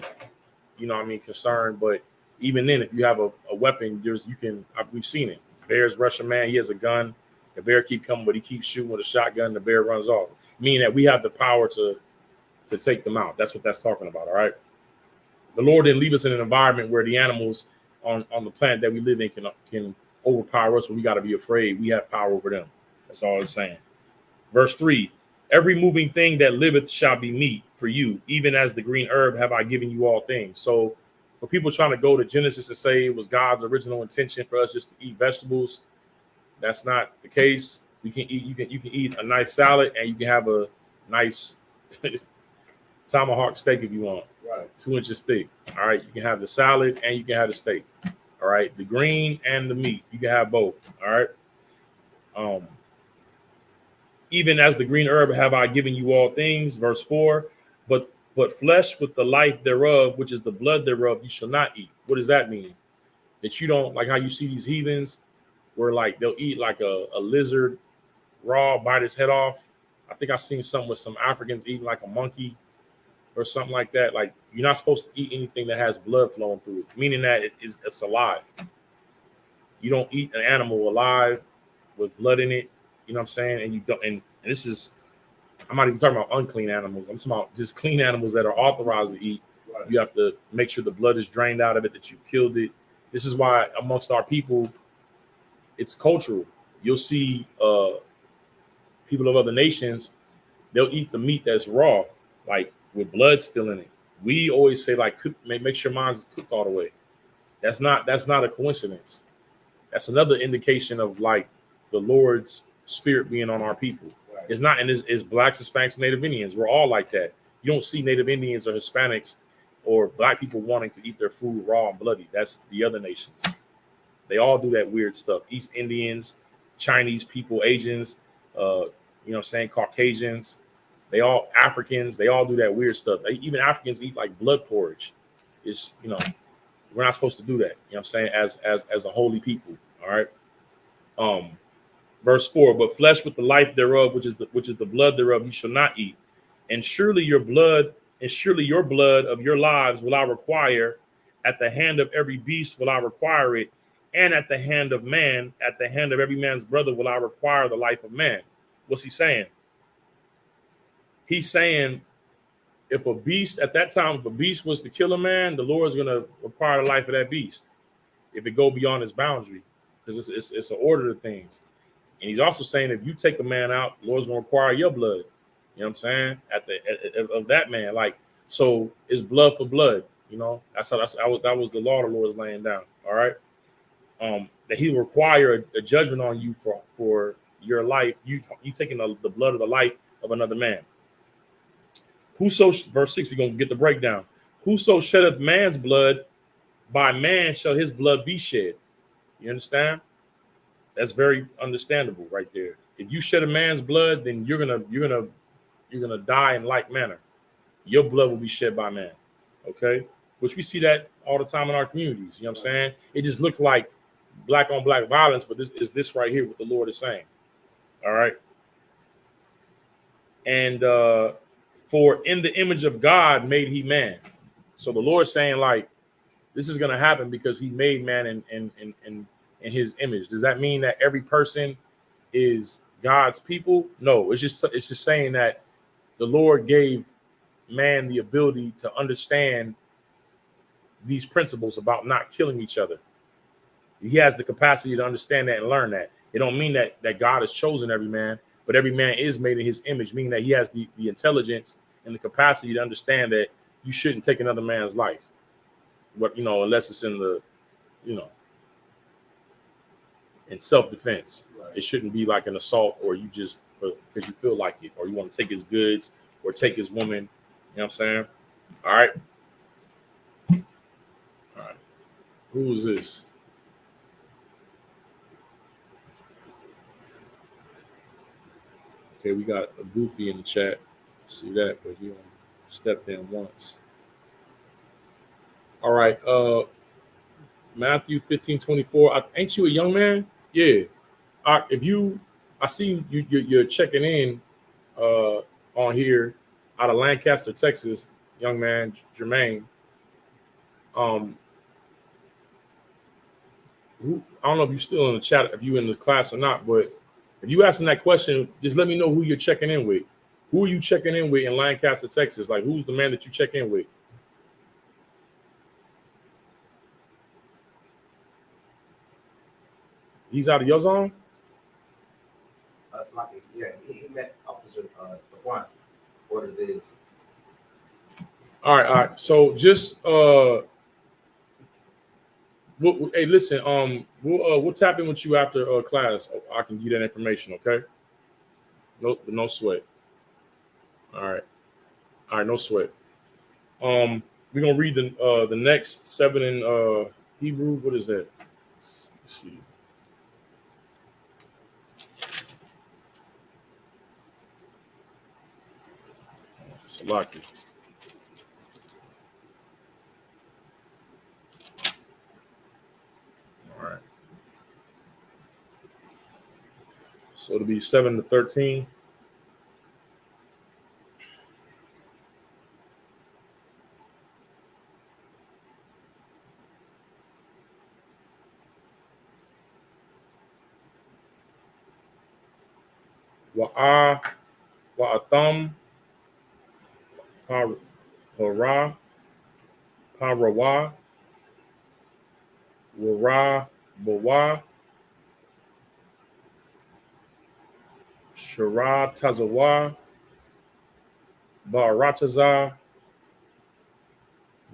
concerned. But even then, if you have a weapon, we've seen it. Bears rush a man, he has a gun. The bear keep coming, but he keeps shooting with a shotgun. The bear runs off. Meaning that we have the power to take them out. That's what that's talking about, all right? The Lord didn't leave us in an environment where the animals on the planet that we live in can overpower us, but we got to be afraid. We have power over them. That's all it's saying. Verse 3, every moving thing that liveth shall be meat for you, even as the green herb have I given you all things. So for people trying to go to Genesis and say it was God's original intention for us just to eat vegetables, that's not the case. You can eat a nice salad, and you can have a nice tomahawk steak if you want. Right. 2 inches thick. All right. You can have the salad and you can have the steak. All right. The green and the meat. You can have both. All right. Even as the green herb have I given you all things. Verse 4. But flesh with the life thereof, which is the blood thereof, you shall not eat. What does that mean? That you don't, like how you see these heathens where like they'll eat like a lizard raw, bite his head off. I think I've seen something with some Africans eating like a monkey or something like that. Like, you're not supposed to eat anything that has blood flowing through it, meaning that it's alive. You don't eat an animal alive with blood in it. You know what I'm saying? And you don't. And this is, I'm not even talking about unclean animals. I'm talking about just clean animals that are authorized to eat. Right. You have to make sure the blood is drained out of it, that you killed it. This is why amongst our people, it's cultural. You'll see people of other nations, they'll eat the meat that's raw, like with blood still in it. We always say like, make sure mine's cooked all the way. That's not a coincidence. That's another indication of like the Lord's spirit being on our people. Right. It's not, and it's blacks, Hispanics, and Native Indians. We're all like that. You don't see Native Indians or Hispanics or black people wanting to eat their food raw and bloody. That's the other nations. They all do that weird stuff. East Indians, Chinese people, Asians, Caucasians, they all Africans, they all do that weird stuff. Even Africans eat like blood porridge. It's, we're not supposed to do that. You know what I'm saying? As a holy people. All right. Verse 4, but flesh with the life thereof, which is the blood thereof, you shall not eat. And surely your blood of your lives will I require. At the hand of every beast will I require it. And at the hand of man, at the hand of every man's brother, will I require the life of man. What's he saying? He's saying, if a beast at that time, if a beast was to kill a man, the Lord is going to require the life of that beast if it go beyond its boundary, because it's an order of things. And he's also saying, if you take a man out, the Lord's going to require your blood. You know what I'm saying? Of that man, like, so it's blood for blood. You know, that was the law the Lord is laying down. All right, that He will require a judgment on you for your life. You taking the blood of the life of another man. Whoso, verse 6, we're going to get the breakdown. Whoso sheddeth man's blood, by man shall his blood be shed. You understand? That's very understandable right there. If you shed a man's blood, then you're gonna die in like manner. Your blood will be shed by man. Okay? Which we see that all the time in our communities. You know what I'm saying? It just looks like black on black violence, but this is this right here what the Lord is saying. All right. And for in the image of God made he man. So the Lord's saying, like, this is going to happen because he made man in his image. Does that mean that every person is God's people? No, it's just saying that the Lord gave man the ability to understand these principles about not killing each other. He has the capacity to understand that and learn that. It don't mean that God has chosen every man, but every man is made in his image, meaning that he has the intelligence and the capacity to understand that you shouldn't take another man's life. What, unless it's in the, in self-defense. Right. It shouldn't be like an assault, or you just because you feel like it, or you want to take his goods or take his woman. You know what I'm saying? All right. All right. Who is this? Okay, we got a Goofy in the chat. See that, but he only stepped in once. All right. Matthew 15:24. Ain't you a young man? Yeah. I see you're checking in on here out of Lancaster, Texas, young man, Jermaine. I don't know if you're still in the chat, if you in the class or not, but if you asking that question, just let me know who you're checking in with. Who are you checking in with in Lancaster, Texas? Like, who's the man that you check in with? He's out of your zone? It's like, yeah, he met Officer DeQuan. Orders is. All right. So just hey, listen. We'll tap in with you after class. I can give you that information. Okay. No sweat. All right. No sweat. We're gonna read the next 7 in Hebrew. What is that? Let's see. Salaki. All right. So it'll be 7 to 13. Wa'atham Para Parawa Wara Bawa Shara Tazawa Barataza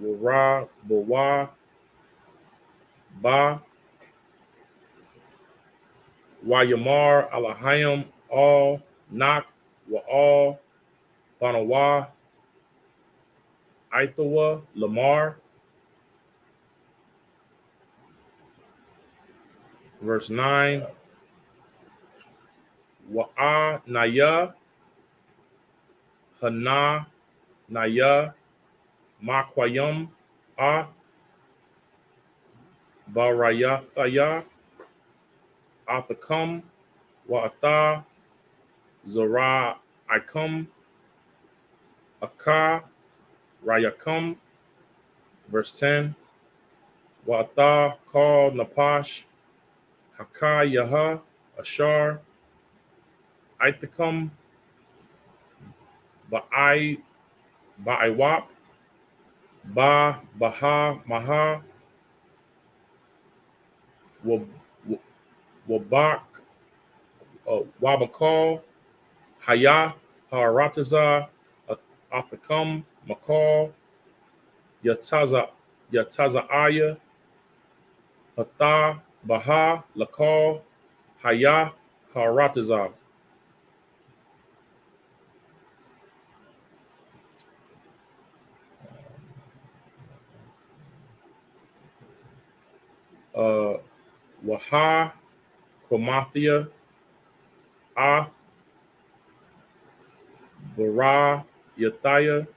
Wara Bawa Ba Wayamar Alahayim All Nak Wa'al Banawa Aithawa Lamar. Verse 9. Wa'a Naya Hana Naya Makwayam Ath Barayathaya Athakam Wa'atha Zara Ikum Aka Rayakam. Verse 10. Wa'atha called Napash Haka Yaha, Ashar, Ithacum, Ba'aiwap, Baha, Maha, Wabak, Wabakal, Hayath, Haratazah, Athakam, Makal, Yataza'aya, Hatha, Baha, Lakal, Hayath, Haratazah. Waha, Komathia, Ath, Bara, Yathaya,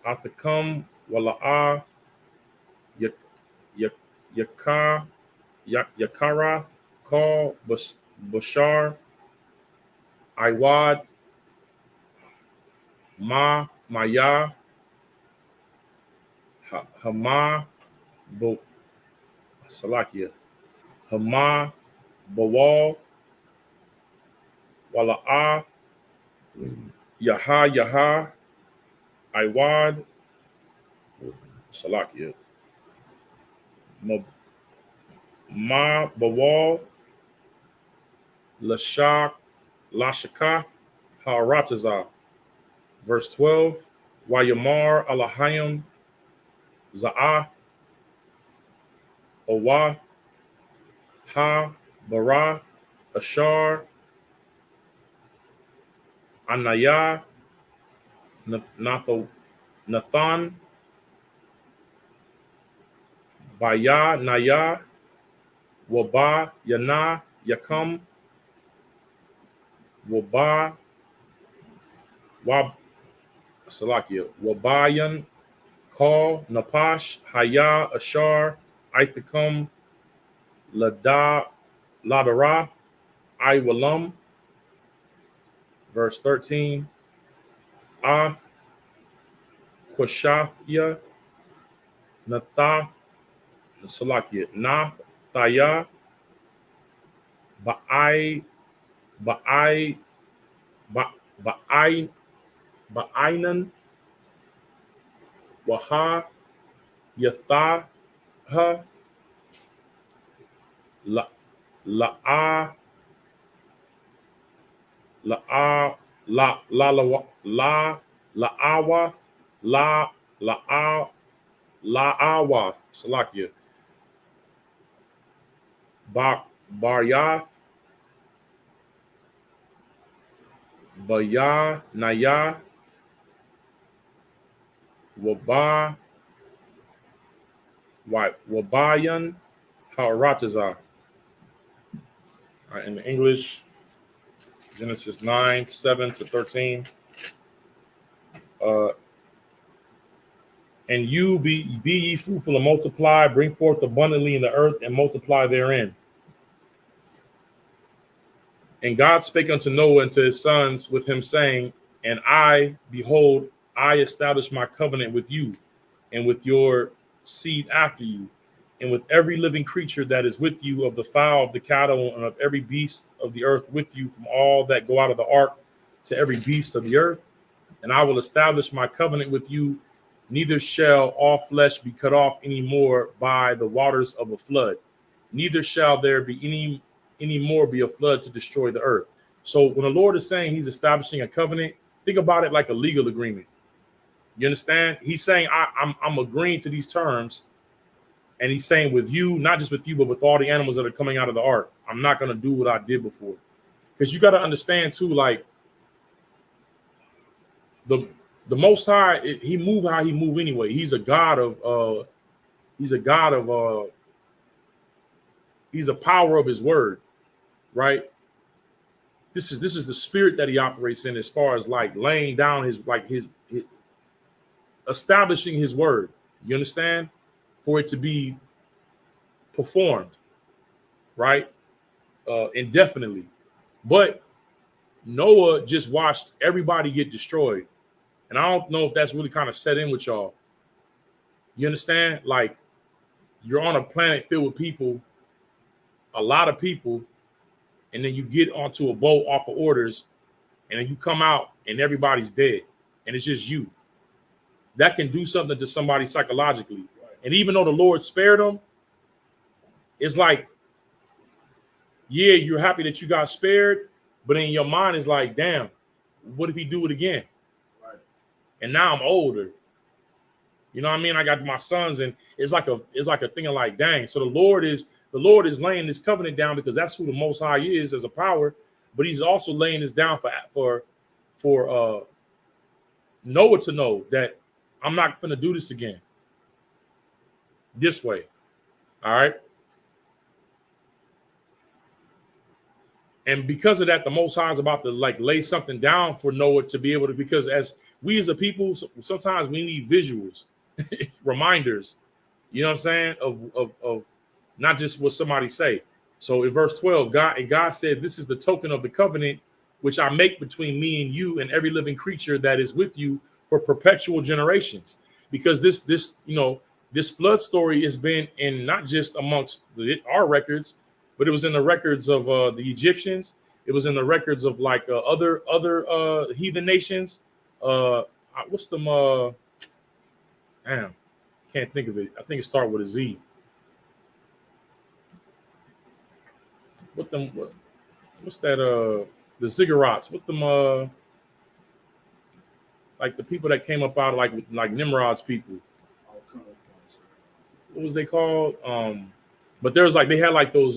Athakam, Wala'ah, Yakar, Yakara, Kal, Bashar, Iwad, Maya, Hama, Salakia, Hama, Bawal, Wala'ah, Yaha, Iwad, Salakia, Ma, Bawal, Lashaka, Haratazah. Verse 12, Wayamar, Alahayim, Za'ath, Owath, Ha, Barath, Ashar, Anaya, Nathan, Baya, Naya, Waba, Yana, Yakam, Waba, Salakia, Wabayan, Kal, Napash, Haya, Ashar, Ithacum, Ladarath, Iwalam. Verse 13, Ah, Quashathia, Nathath, Salakia, Nathaya, Ba'ai, Ba'ainan, Waha, Yathaha, La'a, La'awath, La'awath, Salakia, Baryath, Baya, Naya, Wabayan, Haratazah. All right, in the English, Genesis 9, 7 to 13. And you be ye fruitful and multiply, bring forth abundantly in the earth and multiply therein. And God spake unto Noah and to his sons with him, saying, And I, behold, I establish my covenant with you and with your seed after you, and with every living creature that is with you, of the fowl, of the cattle, and of every beast of the earth with you, from all that go out of the ark to every beast of the earth. And I will establish my covenant with you. Neither shall all flesh be cut off any more by the waters of a flood. Neither shall there be any more be a flood to destroy the earth. So when the Lord is saying he's establishing a covenant, think about it like a legal agreement. You understand? He's saying, I'm agreeing to these terms. And he's saying with you, not just with you, but with all the animals that are coming out of the ark, I'm not going to do what I did before. Because you got to understand too, like the Most High, he move how he move anyway. He's a God of he's a power of his word, right? This is the spirit that he operates in, as far as like laying down his establishing his word. You understand? For it to be performed, right? Indefinitely. But Noah just watched everybody get destroyed. And I don't know if that's really kind of set in with y'all. You understand? Like, you're on a planet filled with people, a lot of people, and then you get onto a boat off of orders, and then you come out and everybody's dead, and it's just you. That can do something to somebody psychologically. And even though the Lord spared them, it's like, yeah, you're happy that you got spared, but in your mind is like, damn, what if he do it again? Right. And now I'm older. You know what I mean? I got my sons, and it's like a thing of like, dang. So the Lord is laying this covenant down because that's who the Most High is as a power, but He's also laying this down for Noah to know that I'm not going to do this again. This way, all right. And because of that, the Most High is about to like lay something down for Noah to be able to, because as we as a people, sometimes we need visuals, reminders, you know what I'm saying, of not just what somebody say. So in verse 12, God said, this is the token of the covenant which I make between me and you and every living creature that is with you for perpetual generations. Because this flood story has been in not just amongst our records, but it was in the records of the Egyptians. It was in the records of like other heathen nations. What's them? Damn, can't think of it. I think it started with a Z. What's that? The ziggurats. What them? Like the people that came up out of like Nimrod's people. What was they called? But there's like they had like those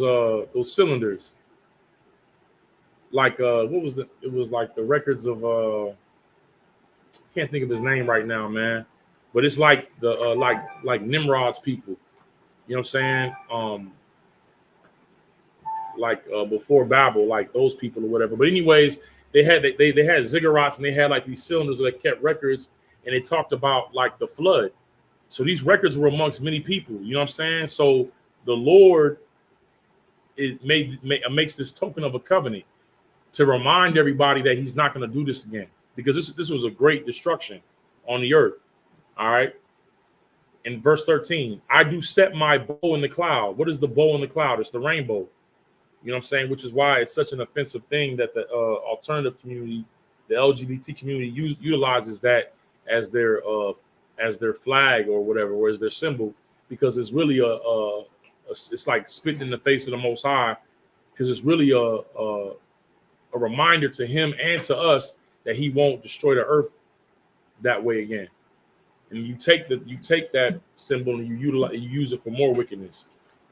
cylinders. Like what was it was like the records of can't think of his name right now, man. But it's like the like Nimrod's people. You know what I'm saying? Like before Babel, like those people or whatever. But anyways, they had ziggurats, and they had like these cylinders that kept records, and they talked about like the flood. So these records were amongst many people. You know what I'm saying? So the Lord makes this token of a covenant to remind everybody that He's not going to do this again, because this was a great destruction on the earth. All right. In verse 13, I do set my bow in the cloud. What is the bow in the cloud? It's the rainbow. You know what I'm saying? Which is why it's such an offensive thing that the alternative community, the LGBT community, utilizes that as their flag or whatever, or as their symbol, because it's really it's like spitting in the face of the Most High, because it's really a reminder to Him and to us that He won't destroy the earth that way again. And you take that symbol and you use it for more wickedness.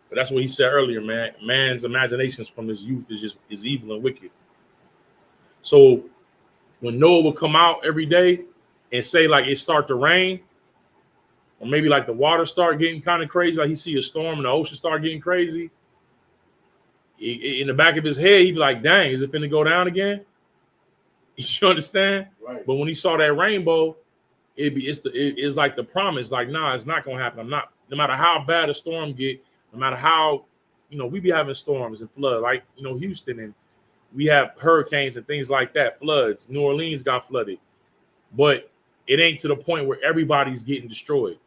But that's what He said earlier, man. Man's imaginations from his youth is evil and wicked. So when Noah would come out every day and say like it start to rain, or maybe like the water start getting kind of crazy, like he see a storm and the ocean start getting crazy, in the back of his head, he'd be like, dang, is it finna go down again? You understand? Right. But when he saw that rainbow, it's like the promise, like, nah, it's not gonna happen. No matter how bad a storm get, no matter how, we be having storms and flood, like, Houston, and we have hurricanes and things like that, floods. New Orleans got flooded, but it ain't to the point where everybody's getting destroyed.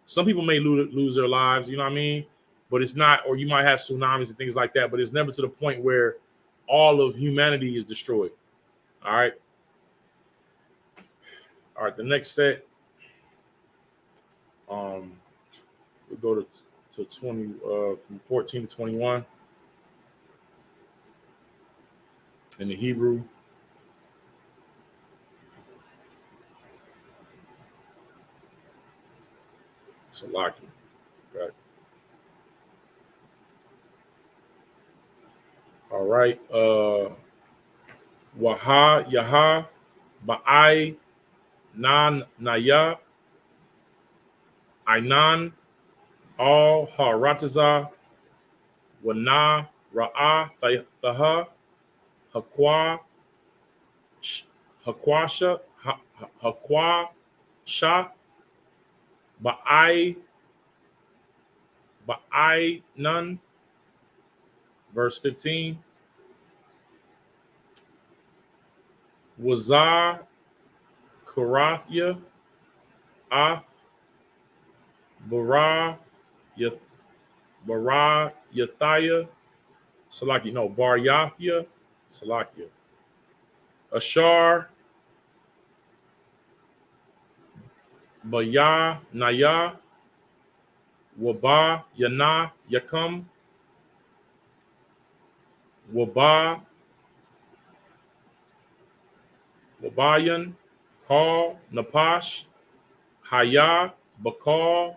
Some people may lose their lives, you know what I mean? But it's not, or you might have tsunamis and things like that, but it's never to the point where all of humanity is destroyed. All right. All right, the next set. We'll go to 20 from 14 to 21 in the Hebrew. So lock it. Okay. All right. Waha Yaha Ba'ai Nan Naya Ainan Al Harataza Wana Ra'a Thaha Hakwa Hakwasha Hakwa Shaf Ba'ai Nun. Verse 15. Wazar Karathya Ath Bara Yathaya Salakia, no, Bar Yahya, Salakia. Ashar, Baya, Naya, Waba, Yana, Yakam, Waba, Wabayan, Kal, Napash, Haya, Bakal,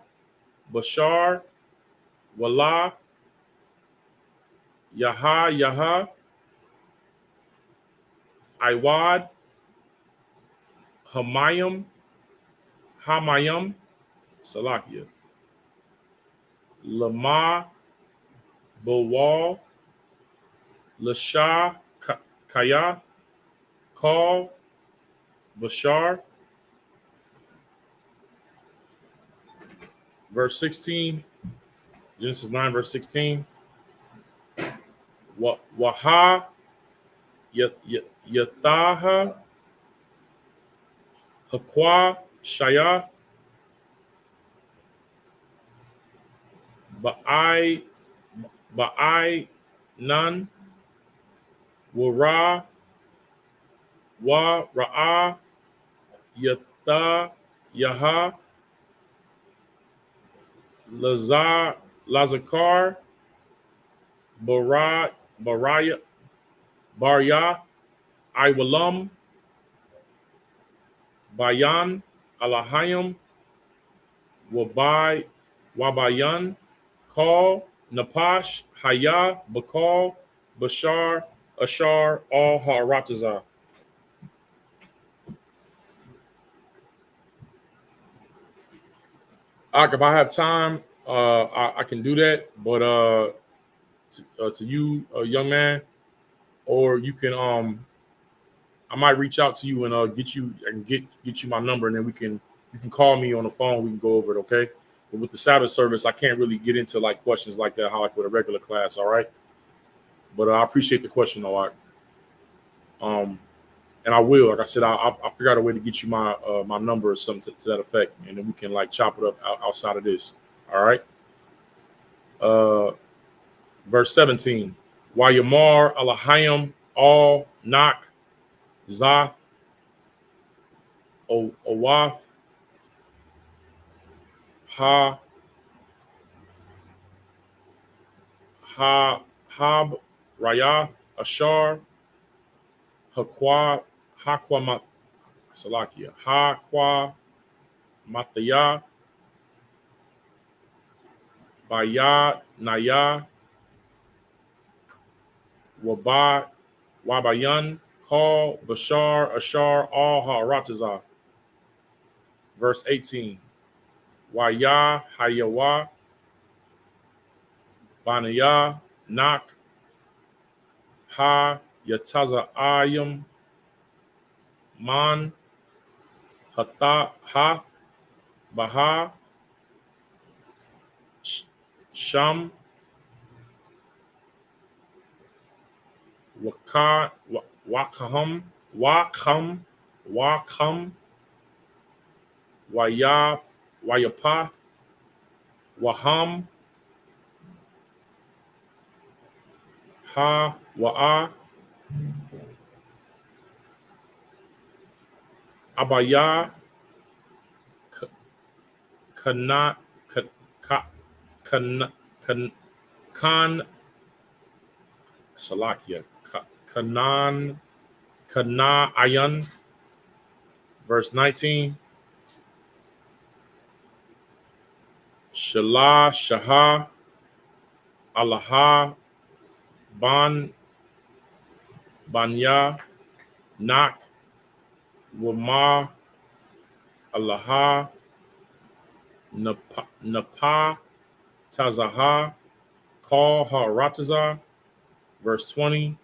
Bashar, Wala, Yaha, Iwad, Hamayam, Salakia, Lama, Bawal, Lashah, Kaya, Kal, Bashar. Verse 16, Genesis 9, verse 16. Waha, Yataha, Hakwa, Shaya, Ba'ai, Nan, Wara, Ra'a, Yata, Yaha, Lazakar, Baraya, Barya, Iwalam, Bayan, Alahayim, Wabayan, Kal, Napash, Haya, Bakal, Bashar, Ashar, all Haratazah. If I have time, I can do that. But to you, young man, or you can I might reach out to you and get you my number, and then you can call me on the phone. We can go over it, okay? But with the Sabbath service, I can't really get into like questions like that, how like with a regular class, all right? But I appreciate the question, though. And I will, like I said, I figure out a way to get you my number or something to that effect, and then we can like chop it up outside of this, all right? Verse 17, Wayamar Alahayim all Nak Zath Owath Ha Hab Raya Ashar Hakwa Salakia Hakwa Mataya Baya Naya Wabayan Kal Bashar Ashar all Haratazah. Verse 18, Waya Hayawa Banaya Nak Ha Yataza Ayam Man Hatha Hath Baha Sham Wakam Wayapath Waham Ha Wa'a Abaya Kana Kan Salakia Kana Ayan. Verse 19, Shalah Shaha Alaha Banya Nak Wama Alaha Napa Tazaha Kal Haratazah. Verse 20,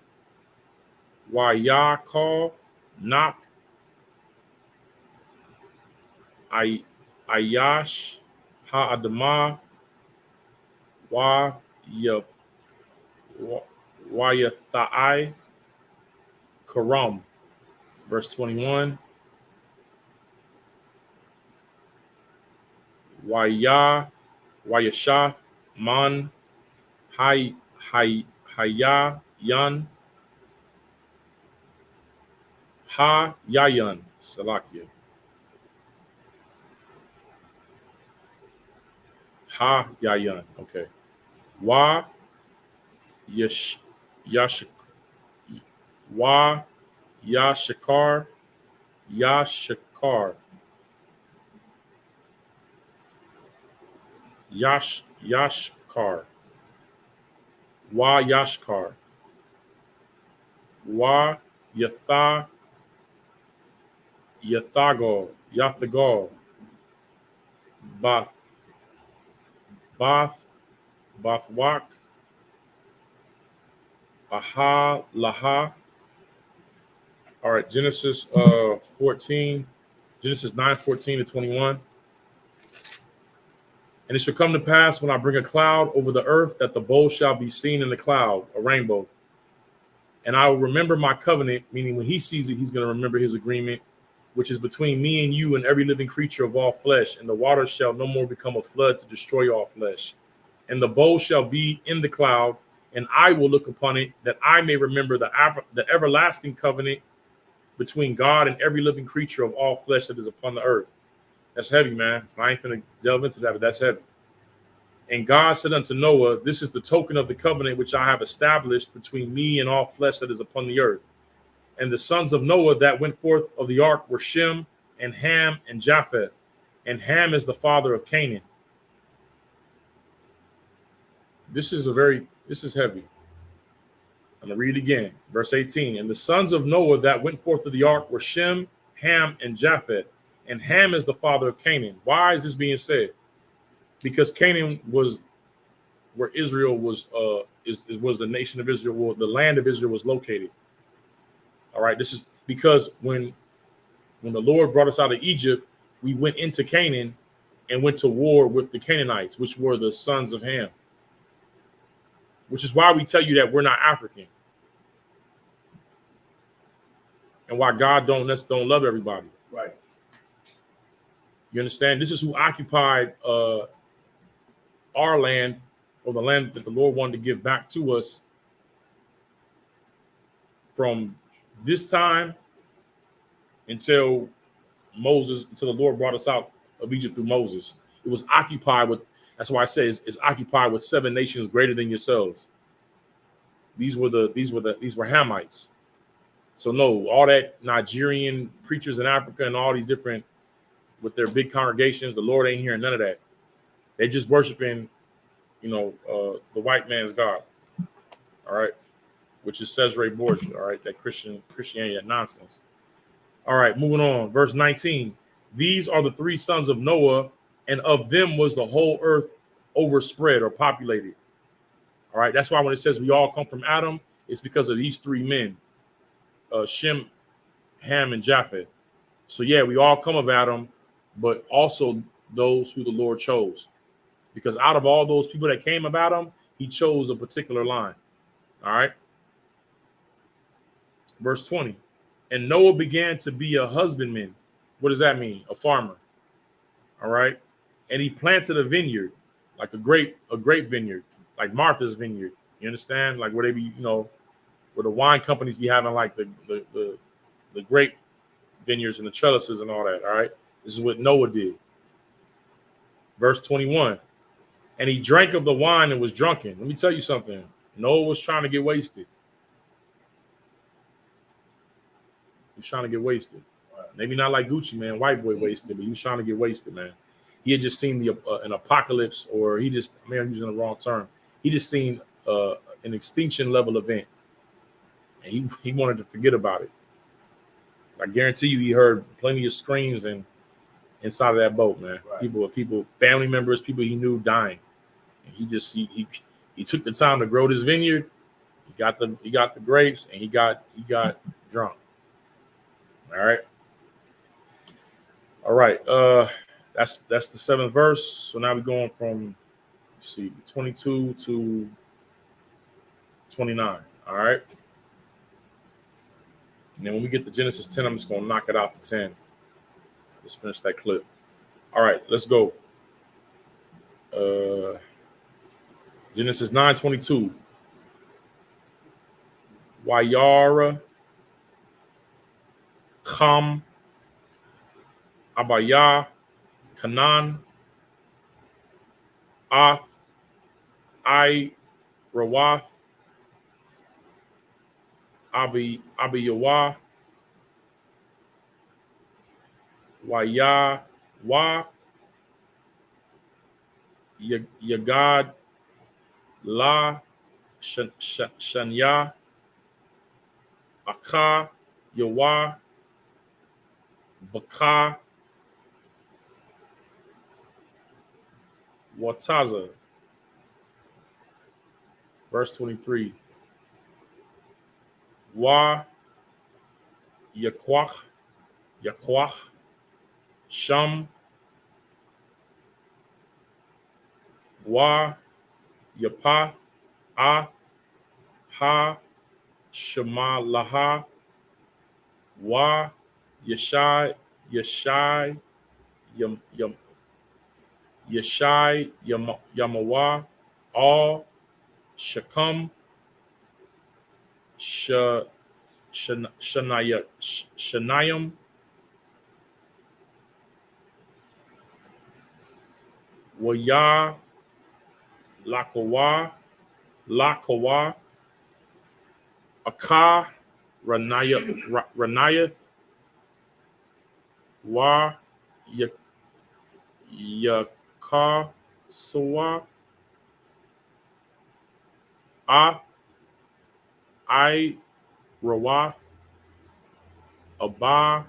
Waya Kal Nak Ayash Ha Adama Wayathai Karam. Verse 21, Wayashah Man Hayayan, Hayayan, Salakia. Hayayan, okay. Wa Yash Yash Wa Yashakar Yashakar Yashkar Wa Yashkar Wa Yathagal Bath Bathwak Aha Laha. All right, Genesis 14, Genesis 9:14-21. And it shall come to pass when I bring a cloud over the earth that the bow shall be seen in the cloud, a rainbow. And I will remember my covenant, meaning when he sees it, he's going to remember his agreement, which is between me and you and every living creature of all flesh. And the waters shall no more become a flood to destroy all flesh. And the bow shall be in the cloud, and I will look upon it, that I may remember the everlasting covenant between God and every living creature of all flesh that is upon the earth. That's heavy, man. I ain't going to delve into that, but that's heavy. And God said unto Noah, this is the token of the covenant which I have established between me and all flesh that is upon the earth. And the sons of Noah that went forth of the ark were Shem and Ham and Japheth. And Ham is the father of Canaan. This is heavy. I'm going to read it again. Verse 18. And the sons of Noah that went forth of the ark were Shem, Ham, and Japheth. And Ham is the father of Canaan. Why is this being said? Because Canaan was where Israel was was the nation of Israel, well, the land of Israel was located. All right. This is because when the Lord brought us out of Egypt, we went into Canaan and went to war with the Canaanites, which were the sons of Ham. Which is why we tell you that we're not African. And why God don't love everybody. Right. You understand? This is who occupied our land, or the land that the Lord wanted to give back to us from this time until the Lord brought us out of Egypt through Moses. It was occupied with, that's why I say it's occupied with 7 nations greater than yourselves. These were Hamites. So no, all that Nigerian preachers in Africa and all these different, with their big congregations, the Lord ain't hearing none of that. They're just worshiping, the white man's God. All right, which is Cesare Borgia. All right, that Christianity, that nonsense. All right, moving on. Verse 19. These are the 3 sons of Noah, and of them was the whole earth overspread or populated. All right, that's why when it says we all come from Adam, it's because of these 3 men, Shem, Ham, and Japheth. So yeah, we all come of Adam, but also those who the Lord chose. Because out of all those people that came of Adam, he chose a particular line. All right. Verse 20. And Noah began to be a husbandman. What does that mean? A farmer. All right. And he planted a vineyard, like a grape vineyard, like Martha's vineyard. You understand? Like where they be, where the wine companies be having like the grape vineyards and the trellises and all that. All right. This is what Noah did. Verse 21. And he drank of the wine and was drunken. Let me tell you something. Noah was trying to get wasted. He was trying to get wasted. Maybe not like Gucci, man, white boy wasted, but he was trying to get wasted, man. He had just seen an apocalypse, or I'm using the wrong term. He just seen an extinction level event, and he wanted to forget about it. I guarantee you, he heard plenty of screams and inside of that boat, man. Right. People, family members, people he knew dying, and he took the time to grow this vineyard. He got the grapes, and he got drunk. All right. That's the 7th verse. So now we're going from 22 to 29. All right. And then when we get to Genesis 10, I'm just gonna knock it out to 10. Let's finish that clip. All right, let's go. Genesis 9:22. Wayara, Cham, Abaya, Canaan, Ath, Rawath, Abiyawa, Waya, Wa, Yagad, La, Shanya, Aka, Yawa, Baka, Wataza. Verse 23. Wa, Yakwach, Sham, Wa, Yapath, Ah, Ha, Shema Laha, Wa, Yeshai, Yam, Yeshai, Yamawa, All, Shakam, Shanayim, Waya, Lakawa, Aka, Ranayath, Wa, Yaka, Sawa, Ah, Rawath, Abba,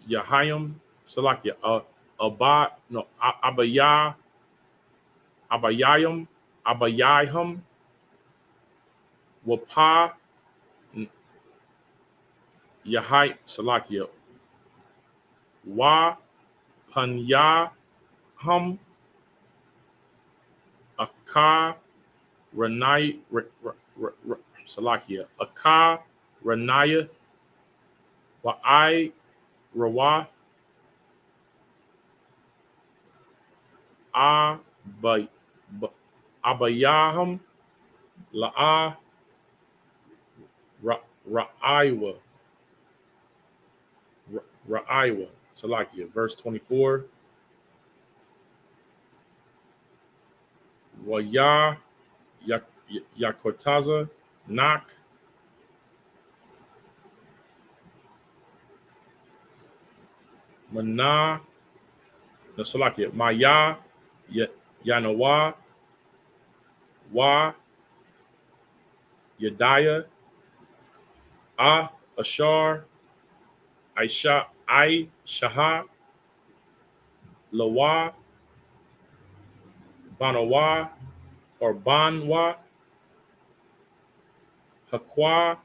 Yahayim, Salakia, Abba, no, Abayayim, Wapa, Yahai, Salakia, Wa, Panyaham, Aka, Ranai, Salakia, Aka, Ranayath, Wa'ai, Rawath, Abayaham, La'a, Ra'iwa, Salakia, verse 24. Waya, Yakotaza, Nak, Mana, no, Salakia, Maya, Yanawa, Wa, Yediah, Ashar, Shaha, Lawa, Banawa, or Banwa, Hakwa,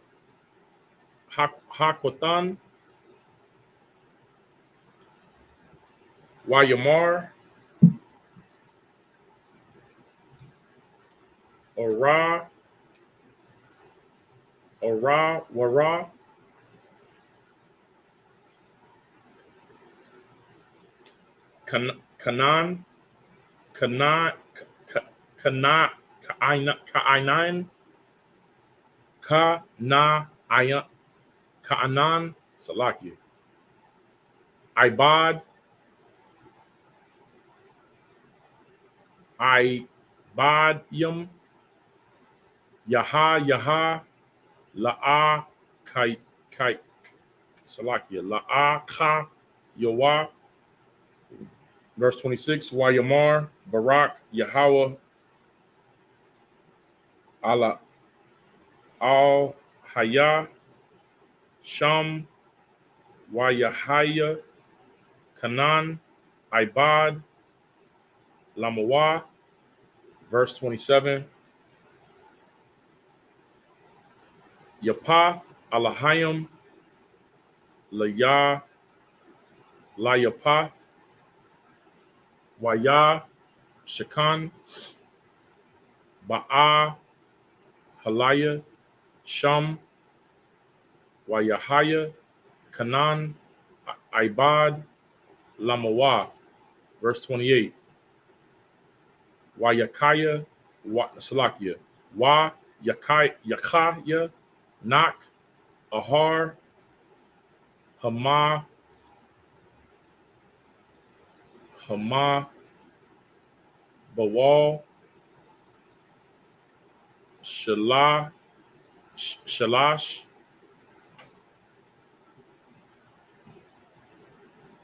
Hakwatan, Wayamar, Ora, Wara, Kanan, Ka'ainan, Ka'anan, Salakia, Ibad, Ibadyum, Yaha, La'a, Kai, Salakia, La'a, Ka, Yawa, verse 26, Wayamar, Barak, Yahweh, Allah, Al, Haya, Sham, Wayahaya, Kanan, Ibad, Lamawa, verse 27, Yapath, Alahayim, Layapath, Waya, Shakan, Ba'a, Halaya, Sham, Wayahaya, Kanan, Ibad, Lamawa, verse 28, Wayakaya, Salakia, Wa, Yakaya, Nak, Ahar, Hama, Bawal, Shalash,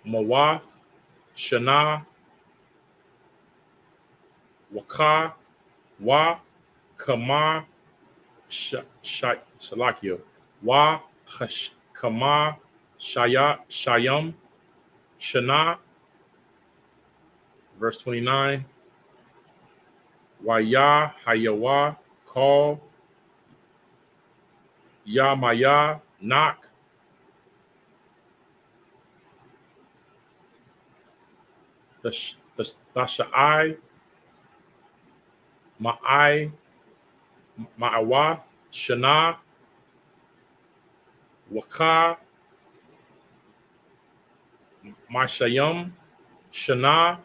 Mawath, Shana, Waka, Wa, Kama, Salakia, Wa, Kama, Shayam, Shana, verse 29, Waya, Hayawa, Call, Ya Maya, Nak, the Sha'ai, Ma'ai, Ma'awath, Shana, Waka, Mashayam, Shana,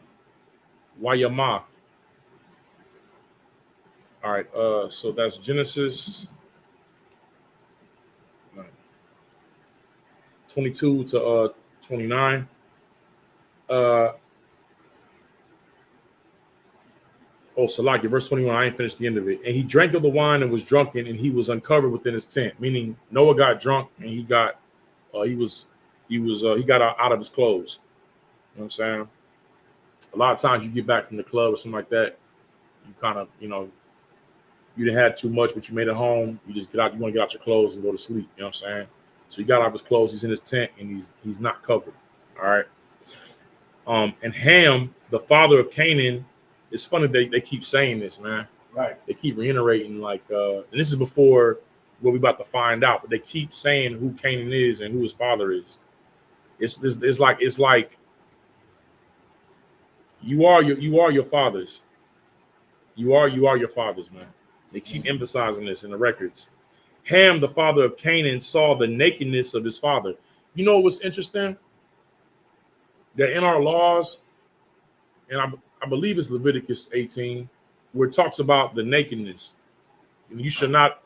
Wayamath. All right, so that's Genesis 22 to 29. Salaki, verse 21, I ain't finished the end of it. And he drank of the wine and was drunken, and he was uncovered within his tent. Meaning Noah got drunk and he got he got out of his clothes. You know what I'm saying? A lot of times you get back from the club or something like that, you kind of, you didn't have too much, but you made it home. You just get out, you want to get out your clothes and go to sleep. You know what I'm saying? So he got out of his clothes, he's in his tent, and he's not covered. All right. And Ham, the father of Canaan, it's funny they keep saying this, man. Right. They keep reiterating, like, and this is before what we're about to find out, but they keep saying who Canaan is and who his father is. It's like you are your fathers. You are your fathers, man. They keep emphasizing this in the records. Ham, the father of Canaan, saw the nakedness of his father. You know what's interesting? That in our laws, and I believe it's Leviticus 18, where it talks about the nakedness. You should not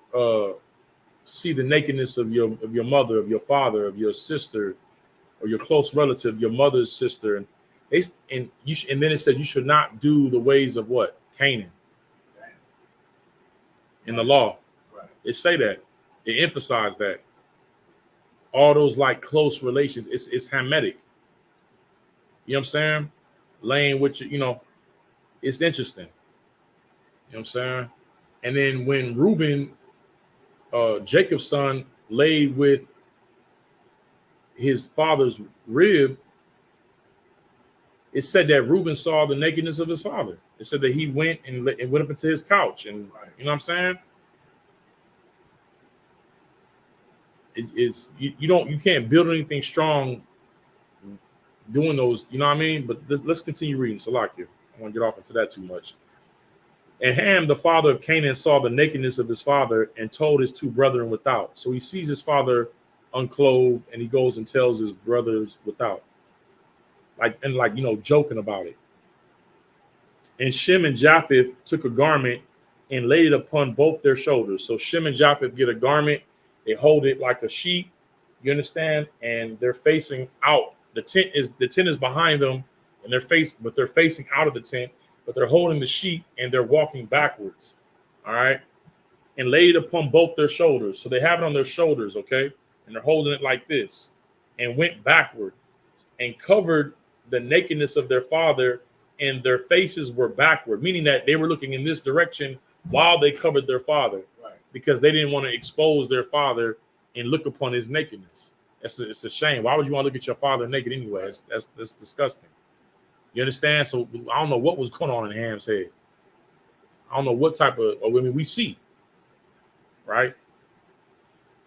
see the nakedness of your mother, of your father, of your sister, or your close relative, your mother's sister. And then it says you should not do the ways of what? Canaan. In the law. Right. It say that. It emphasized that. All those like close relations, it's Hamitic. You know what I'm saying? Laying with you, it's interesting. You know what I'm saying? And then when Reuben, Jacob's son, laid with his father's rib, it said that Reuben saw the nakedness of his father. It said that he went and went up into his couch, and you know what I'm saying? You can't build anything strong doing those, you know what I mean? But let's continue reading. Salakia. I want to get off into that too much. And Ham, the father of Canaan, saw the nakedness of his father and told his two brethren without. So he sees his father unclothed, and he goes and tells his brothers without. Joking about it. And Shem and Japheth took a garment and laid it upon both their shoulders. So Shem and Japheth get a garment, they hold it like a sheet, you understand? And they're facing out. The tent is behind them, and they're facing out of the tent, but they're holding the sheet and they're walking backwards. All right. And laid it upon both their shoulders. So they have it on their shoulders, okay? And they're holding it like this, and went backward and covered the nakedness of their father, and their faces were backward, meaning that they were looking in this direction while they covered their father, Right. because they didn't want to expose their father and look upon his nakedness. It's a shame. Why would you want to look at your father naked anyway? That's disgusting. You understand? So I don't know what was going on in Ham's head. I don't know what type of, we see, right?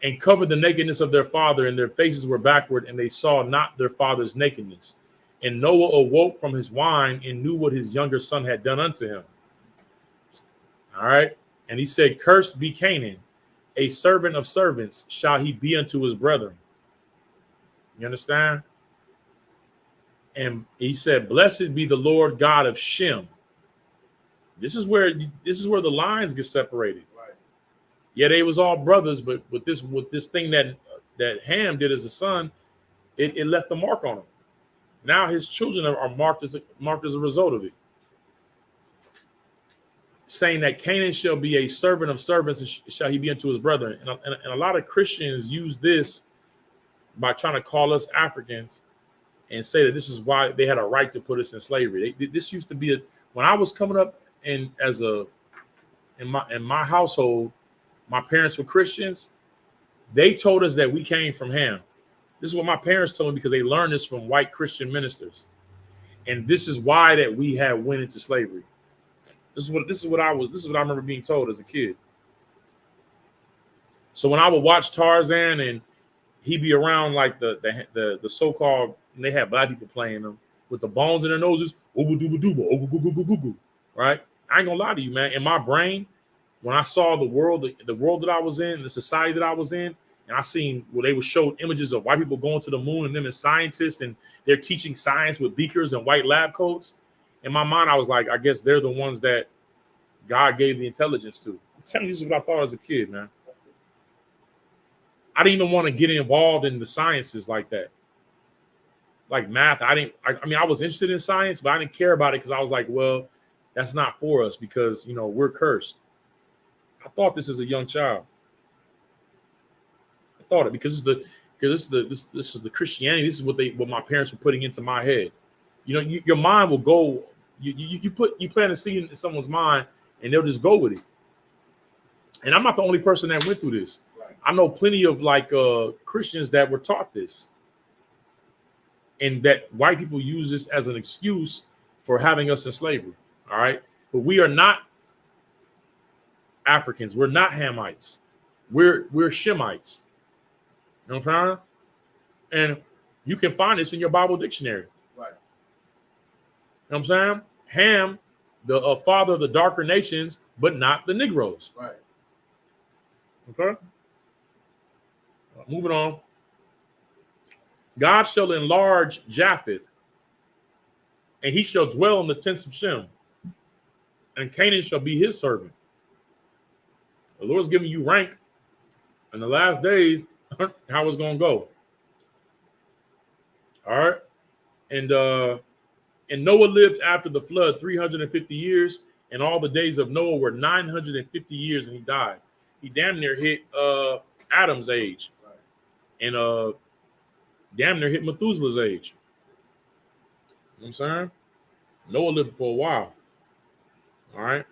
And covered the nakedness of their father, and their faces were backward, and they saw not their father's nakedness. And Noah awoke from his wine and knew what his younger son had done unto him. All right. And he said, "Cursed be Canaan, a servant of servants shall he be unto his brethren." You understand? And he said, "Blessed be the Lord God of Shem." This is where the lines get separated. Right. Yeah, they was all brothers, but with this thing that Ham did as a son, it left a mark on him. Now his children are marked as a result of it. Saying that Canaan shall be a servant of servants, and shall he be unto his brethren. And a lot of Christians use this by trying to call us Africans and say that this is why they had a right to put us in slavery. This used to be when I was coming up in my household, my parents were Christians. They told us that we came from Ham. This is what my parents told me because they learned this from white Christian ministers. And this is why that we had went into slavery. This is what I remember being told as a kid. So when I would watch Tarzan and he'd be around like the so-called, and they had black people playing them with the bones in their noses, right? I ain't gonna lie to you, man. In my brain, when I saw the world that I was in, the society that I was in, and I seen where they would show images of white people going to the moon and them as scientists, and they're teaching science with beakers and white lab coats. In my mind, I was like, I guess they're the ones that God gave the intelligence to. I'm telling you, this is what I thought as a kid, man. I didn't even want to get involved in the sciences like that. Like math, I mean, I was interested in science, but I didn't care about it because I was like, well, that's not for us because, we're cursed. I thought this as a young child. I thought it because this is the Christianity. This is what my parents were putting into my head. Your mind will go. You plant a seed in someone's mind, and they'll just go with it. And I'm not the only person that went through this. Right. I know plenty of Christians that were taught this, and that white people use this as an excuse for having us in slavery. All right, but we are not Africans. We're not Hamites. We're Shemites. You know what I'm saying? And you can find this in your Bible dictionary. Right. You know what I'm saying? Ham, the father of the darker nations, but not the Negroes. Right. Okay. Moving on. God shall enlarge Japheth, and he shall dwell in the tents of Shem, and Canaan shall be his servant. The Lord's giving you rank in the last days, how it's going to go. All right. And Noah lived after the flood 350 years, and all the days of Noah were 950 years, and he died. He damn near hit Adam's age. Right. And damn near hit Methuselah's age. You know what I'm saying? Noah lived for a while. All right.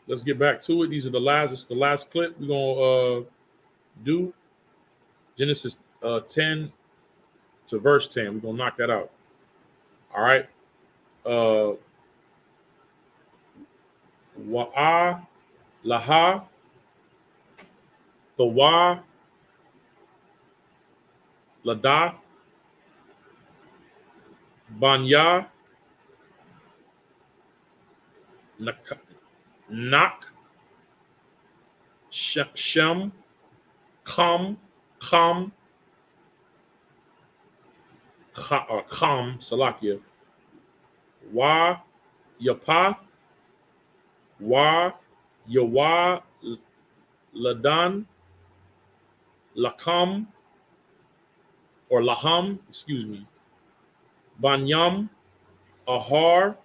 Let's get back to it. This is the last clip we're going to do. Genesis 10 to verse 10. We're going to knock that out. All right. Wa'a laha. The wa ladath. Banya. Nak. Shem. Kham. Salakia. Wa Yapath. Wa Yawa Ladan. Lakam. Or Laham, excuse me. Banyam. Ahar.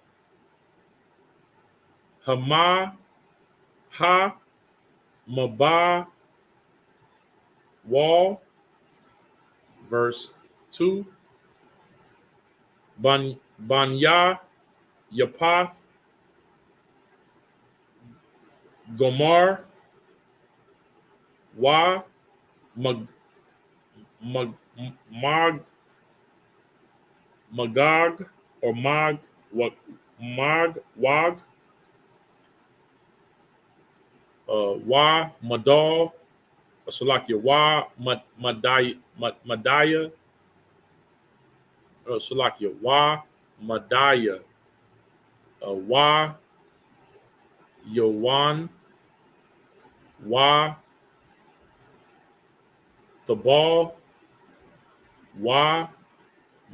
Hama. Ha. Maba. Wall. Verse 2. Banya, Yapath, Gomar, Wa, Magog, or Wag, Wa, Madal, Salakia, Wa, Madaya, Salakia, Wa, Madaya, Wa, Yowan, Wa, Thabal, Wa,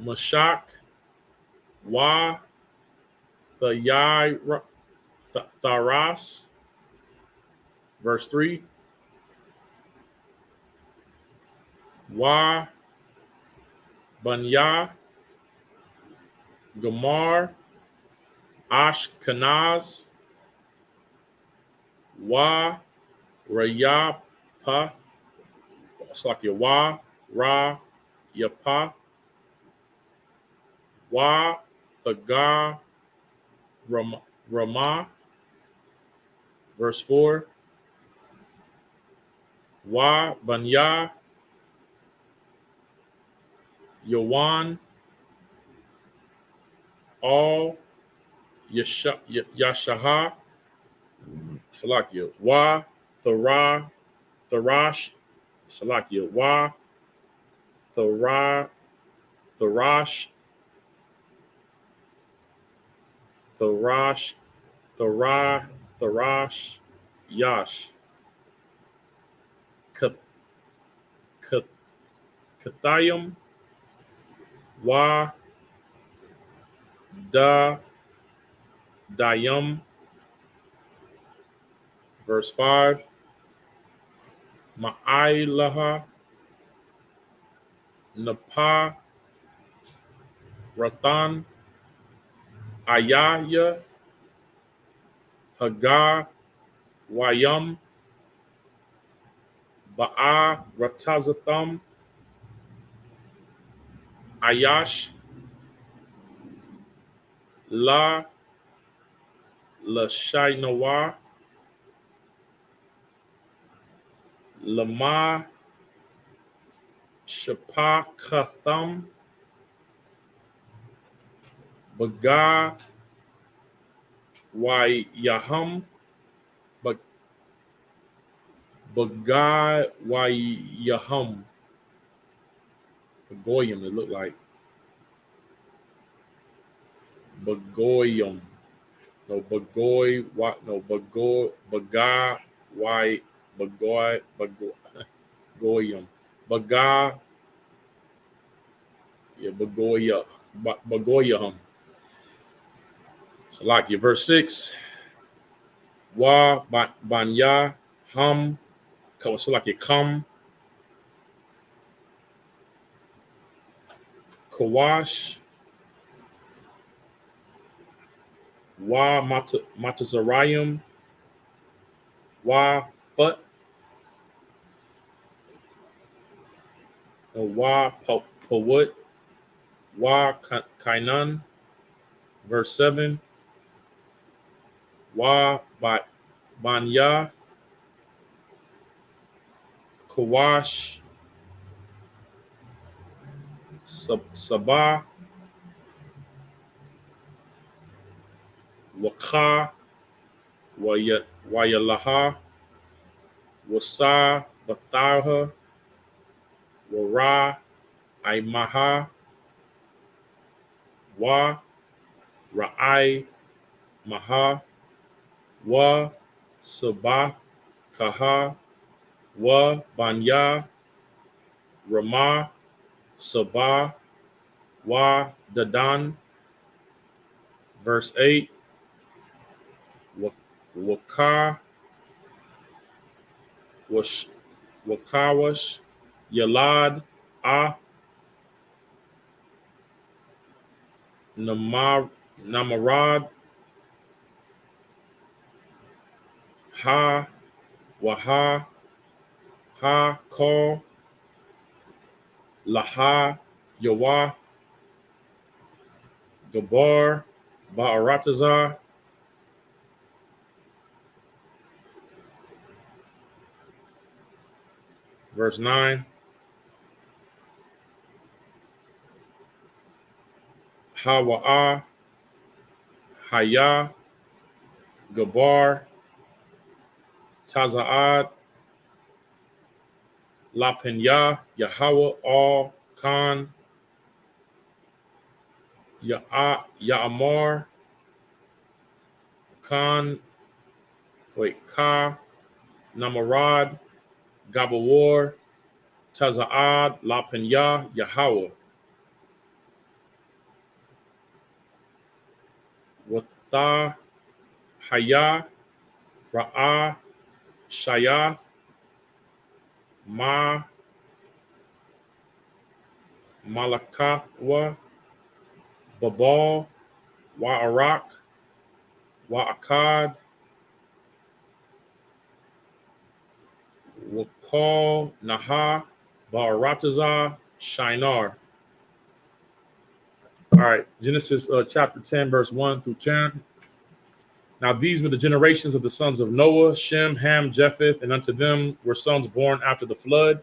Mashak, Wa, Tharas, verse 3, Wa Banya Gamar Ashkenaz Wa Rayapath. It's like your Wa Ra Yapath Wa Thagar Ramah. Verse 4. Wa Banya Yawan All Yashaha Salakia Wa Tharash Salakia Wa Tharash Tharash Tharash Tharash Yash Kathayim Wa Dayam. Verse 5. Ma'ailaha Napa Ratan Ayaya Hagar Wayam Ba'a Ratazatham Ayash La Lashainawa Lama Shapakatham Baga Wayaham Bagai Wayaham Bagoyim, it looked like Bagoyim. No Bagoy what no Bagoy Baga Why Bagoy Bagoyim Baga yeah Bagoya Bagoyaham. So like your verse 6. Wa Banya Ham so like you come Kawash Wa Matazarayim Wa Put Wa Pawut Wa Kainan. Verse 7. Wa Banya Kawash Sabah Waka Wayalaha Wasa Batarha Wara Aimaha Wa Ra'ai Maha Wa Sabah Kaha Wa Banya Ramah Sabah Wa Dadan. Verse 8. Waka Wakawash Yalad Ah Namarad Ha Waha Ha Kol Laha Yawath Gabar Ba'aratazar. Verse 9. Hawa'a Haya Gabar Taza'ad Lapenya Yahweh All Khan Ya'amar Khan Ka Namarad Gabawar Taza'ad Lapenya Yahweh Wata Haya Ra'a Shayath Ma Malakawa, Babal, Wa'arak, Wa'akad, Wakal, Naha, Ba'aratazah, Shinar. All right, Genesis chapter 10, verse 1 through 10. Now these were the generations of the sons of Noah, Shem, Ham, Japheth, and unto them were sons born after the flood.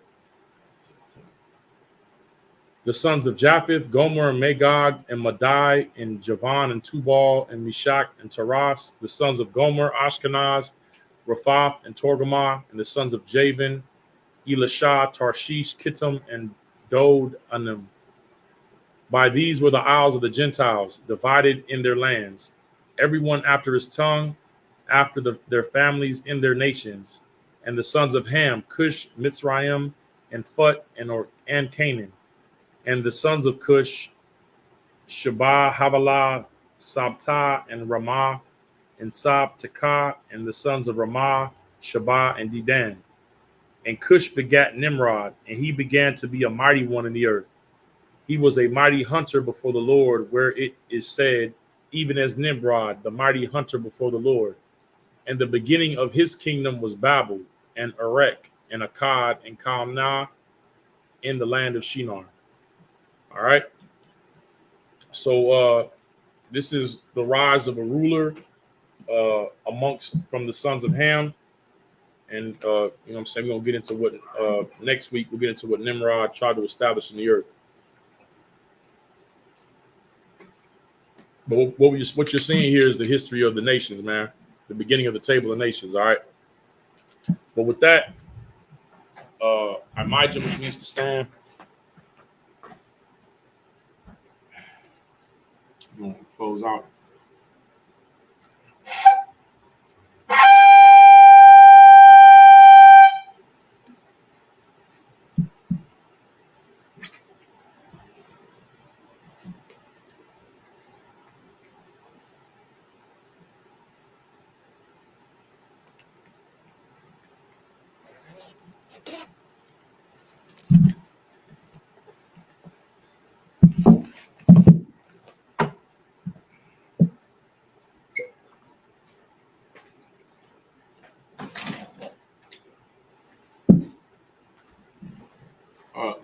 The sons of Japheth, Gomer, and Magog, and Madai, and Javan, and Tubal, and Meshach, and Taras. The sons of Gomer, Ashkenaz, Raphath, and Torgamah. And the sons of Javan, Elishah, Tarshish, Kittim, and Dod Anim. By these were the isles of the Gentiles, divided in their lands, everyone after his tongue, after their families in their nations. And the sons of Ham, Cush, Mitzrayim, and Phut, and Canaan. And the sons of Cush, Sheba, Havilah, Sabta, and Ramah, and Sabtekah. And the sons of Ramah, Sheba, and Dedan. And Cush begat Nimrod, and he began to be a mighty one in the earth. He was a mighty hunter before the Lord, where it is said, even as Nimrod, the mighty hunter before the Lord. And the beginning of his kingdom was Babel, and Erech, and Akkad, and Calneh, in the land of Shinar. All right. So this is the rise of a ruler from the sons of Ham. And, you know what I'm saying, we're going to get into what, next week, we'll get into what Nimrod tried to establish in the earth. But what you're seeing here is the history of the nations, man. The beginning of the table of nations, all right? But with that, Imajah, which means to stand. We're going to close out.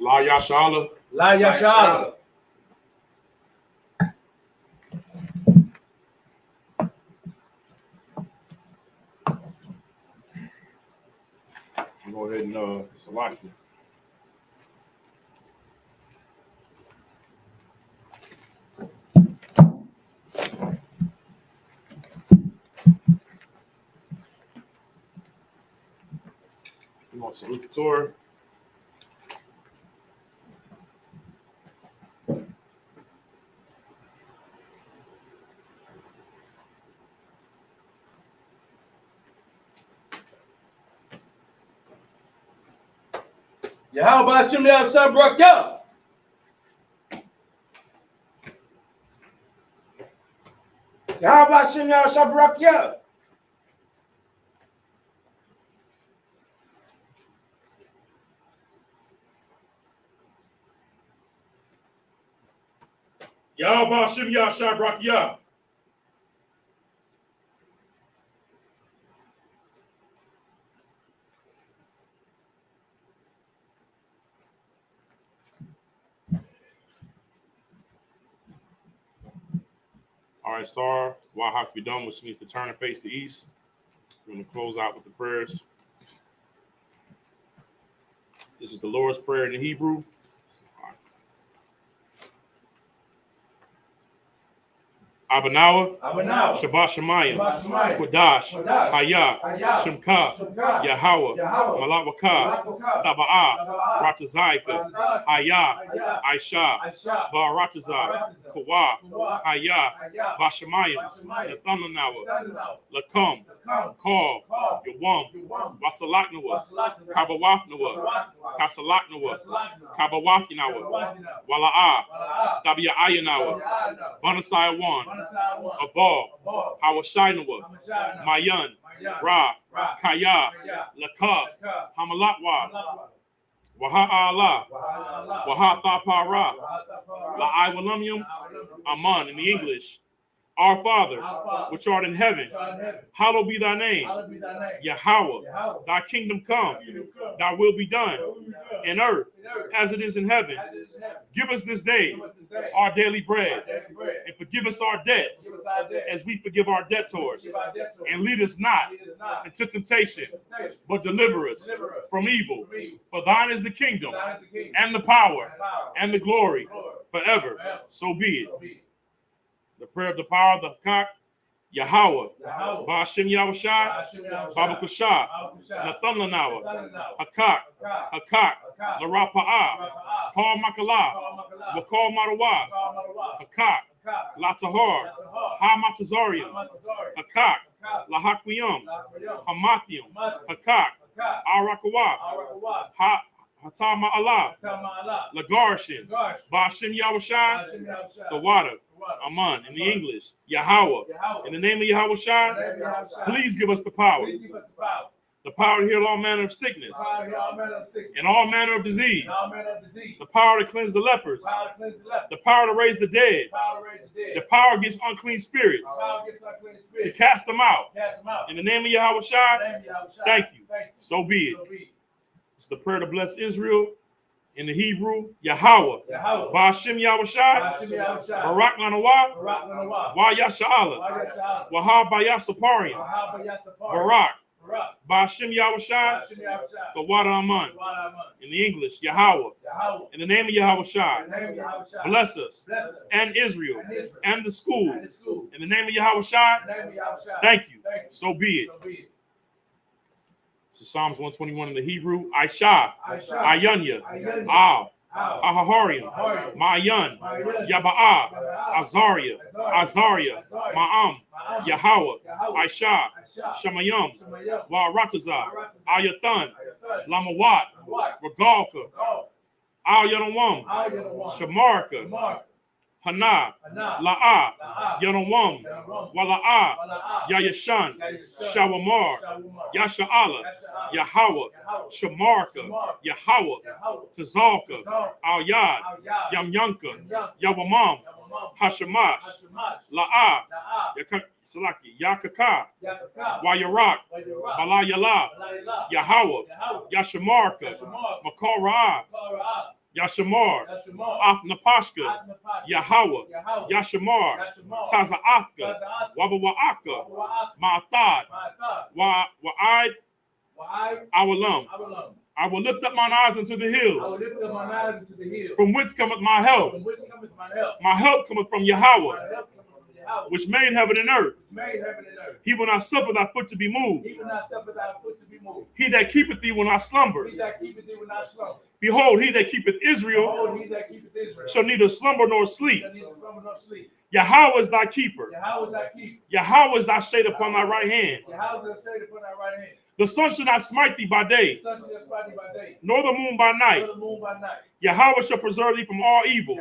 La Yashala. La Yashala. Go ahead and select it. You want to salute the Torah? Yahweh Hashem Sabbath. Yahweh Hashem Sabbath. Yahweh Shem Yahshua Brakiyah. All right, Sarah, Wahak Yudam, which means to turn and face the east. We're going to close out with the prayers. This is the Lord's Prayer in the Hebrew. Abanawa, Shabbat Shemayim, Kodash, Hayah, Shemka, Yahweh, Malawaka, Taba'ah, Ratazaika, Hayah, Aisha, Baratazah, Kawa, Hayah, Bashemayim, Nathanawa, Lakum, Call, Yawam, Wasalaknawa, Kabawafnawa, Kasalaknawa, Kabawafinawa, Wala'ah, Tabia Ayanawa, Banasai Wan, Abal, Hawashainawa, Mayan, Ra, Kaya, Laka, Hamalatwa, Waha Allah, Waha Thapara, La Iwalumium, Aman in the English. Our Father, which art in heaven, hallowed be thy name. Yahweh, thy kingdom come, thy will be done in earth as it is in heaven. Give us this day our daily bread, and forgive us our debts as we forgive our debtors. And lead us not into temptation, but deliver us from evil. For thine is the kingdom, and the power, and the glory, forever. So be it. The prayer of the power of the Hakak, Yahweh, Ba'ashem Yahushai, Babakushah, Nathan Lanawa, Hakak, Larapa'ah, Kal Makalah, Wakal Marawa, Hakak, Latahar, Hamatazarium, Hakak, Lahakwiyum, Hamathium, Hakak, Arakawa, Hatama Allah, Lagarshin, Ba'ashem Yahushai, the water. Aman in the English, Yahweh. In the name of Yahushua, please give us the power. The power to heal all manner of sickness and all manner of disease. The power to cleanse the lepers. The power to raise the dead. The power against unclean spirits. To cast them out. In the name of Yahushua, thank you. So be it. It's the prayer to bless Israel. In the Hebrew, Yahweh, Ba'ashem Yahushai, Barak Lanawa, Wa Yasha'ala, Wahab Bayasaparian, Barak, Ba'ashem Yahushai, the water Aman. In the English, Yahweh. In the name of Yahushai, bless us and Israel and the school. In the name of Yahushai, thank you. So be it. So Psalms 121 in the Hebrew, Aisha, Ayanya, Al, Ahaharium, Ma'ayan, Yaba'ah, Azaria, Ma'am, Yahweh, Aisha, Shemayim, Wa'arataza, Ayathan, Lamawat, Regalka, Al Yanawam, Shamarka, Hana, La'a, Yanawam, Wala'a, Yayashan, Shawamar, Yasha'ala, Yahweh, Shamarka, Yahweh, Tazalka, Al Yad, Yamyanka, Yawamam, Hashamash, La'a, Yakaka, Wayarak, Bala Yala, Yahweh, Yashamarka, Makara'ah, Yashamar, Napashka, Yahweh, Yashamar, Taza'aka, Wabawa'aka, Ma'atad, Wa'id, Awalam. I will lift up mine eyes unto the hills. From whence cometh my help? My help cometh from Yahweh, which made heaven and earth. He will not suffer thy foot to be moved. He that keepeth thee will not slumber. Behold, he that keepeth Israel shall neither slumber nor sleep. Yahweh is thy keeper. Yahweh is thy shade upon thy right hand. The sun shall not smite thee by day, nor the moon by night. Yahweh shall preserve thee from all evil.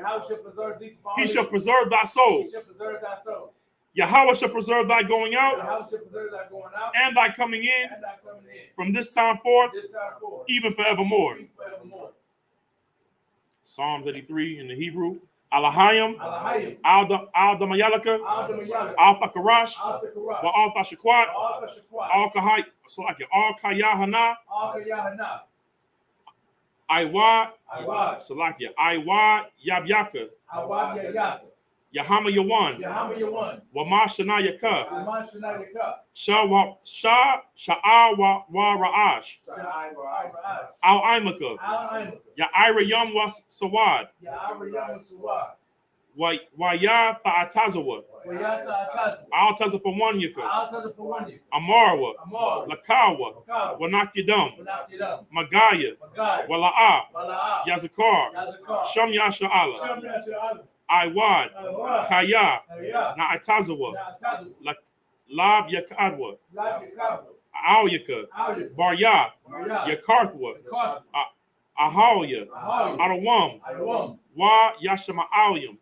He shall preserve thy soul. Yahweh shall preserve thy going out and thy coming in from this time forth, even forevermore. Psalms 83 in the Hebrew. Alahayim, Al-Damayalaka, Al-Fakarash, Al-Fashakwat, Al-Kayahana, Iwa, Salakia, Iwa Yabyaka, Yahama Yawan, Wamashana Yaka, Sha'awa Ra'ash, Al Imaka, Ya'ira Yam was Sawad, Waya Ta'atazawa, Al Tazapawan Yaka, Amarwa, Lakawa, Wanakidam, Magaya, Wala'a, Yazakar, Sham Yasha'ala, Iwad, Kaya, Na'atazawa, Lab Yakadwa, Aoyaka, Barya, Yakarthwa, Ahawya, Arawam, Wa Yashama Aoyam,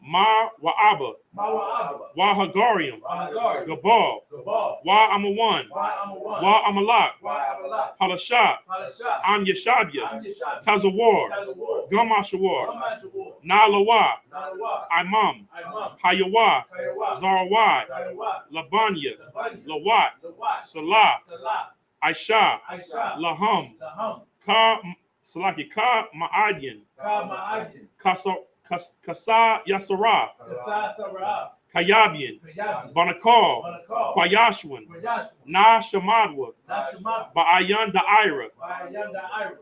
Ma Wa'aba, Mawa'aba, Wa Hagarium, Wahagari, Gabal, Gabal, Wa Amawan, Wa'amawan, Wa Amalak, Wa'amalak, Palashat, Palashat, An Yeshabia, Amyashad, Tazawar, Tazawar, Gamashawar, Gamashawar, Nalawa, Nalawa, Imam, Imam, Hayawa, Kayawa, Zarawai, Kayawa, Labanya, Labanya, Lawat, Lawat, Salah, Salah, Aisha, Aisha, Laham, Laham, Ka Ma'adian, Ka Ma'adin, Kasa Yasara, Kasa Sarah, Kayabian, Kayabi, Banakal, Banakal, Kwayashwan, Kwayashwan, Na Shamadwa, Nashamat, Ba'ayan Da'ira, Bayanda Ira,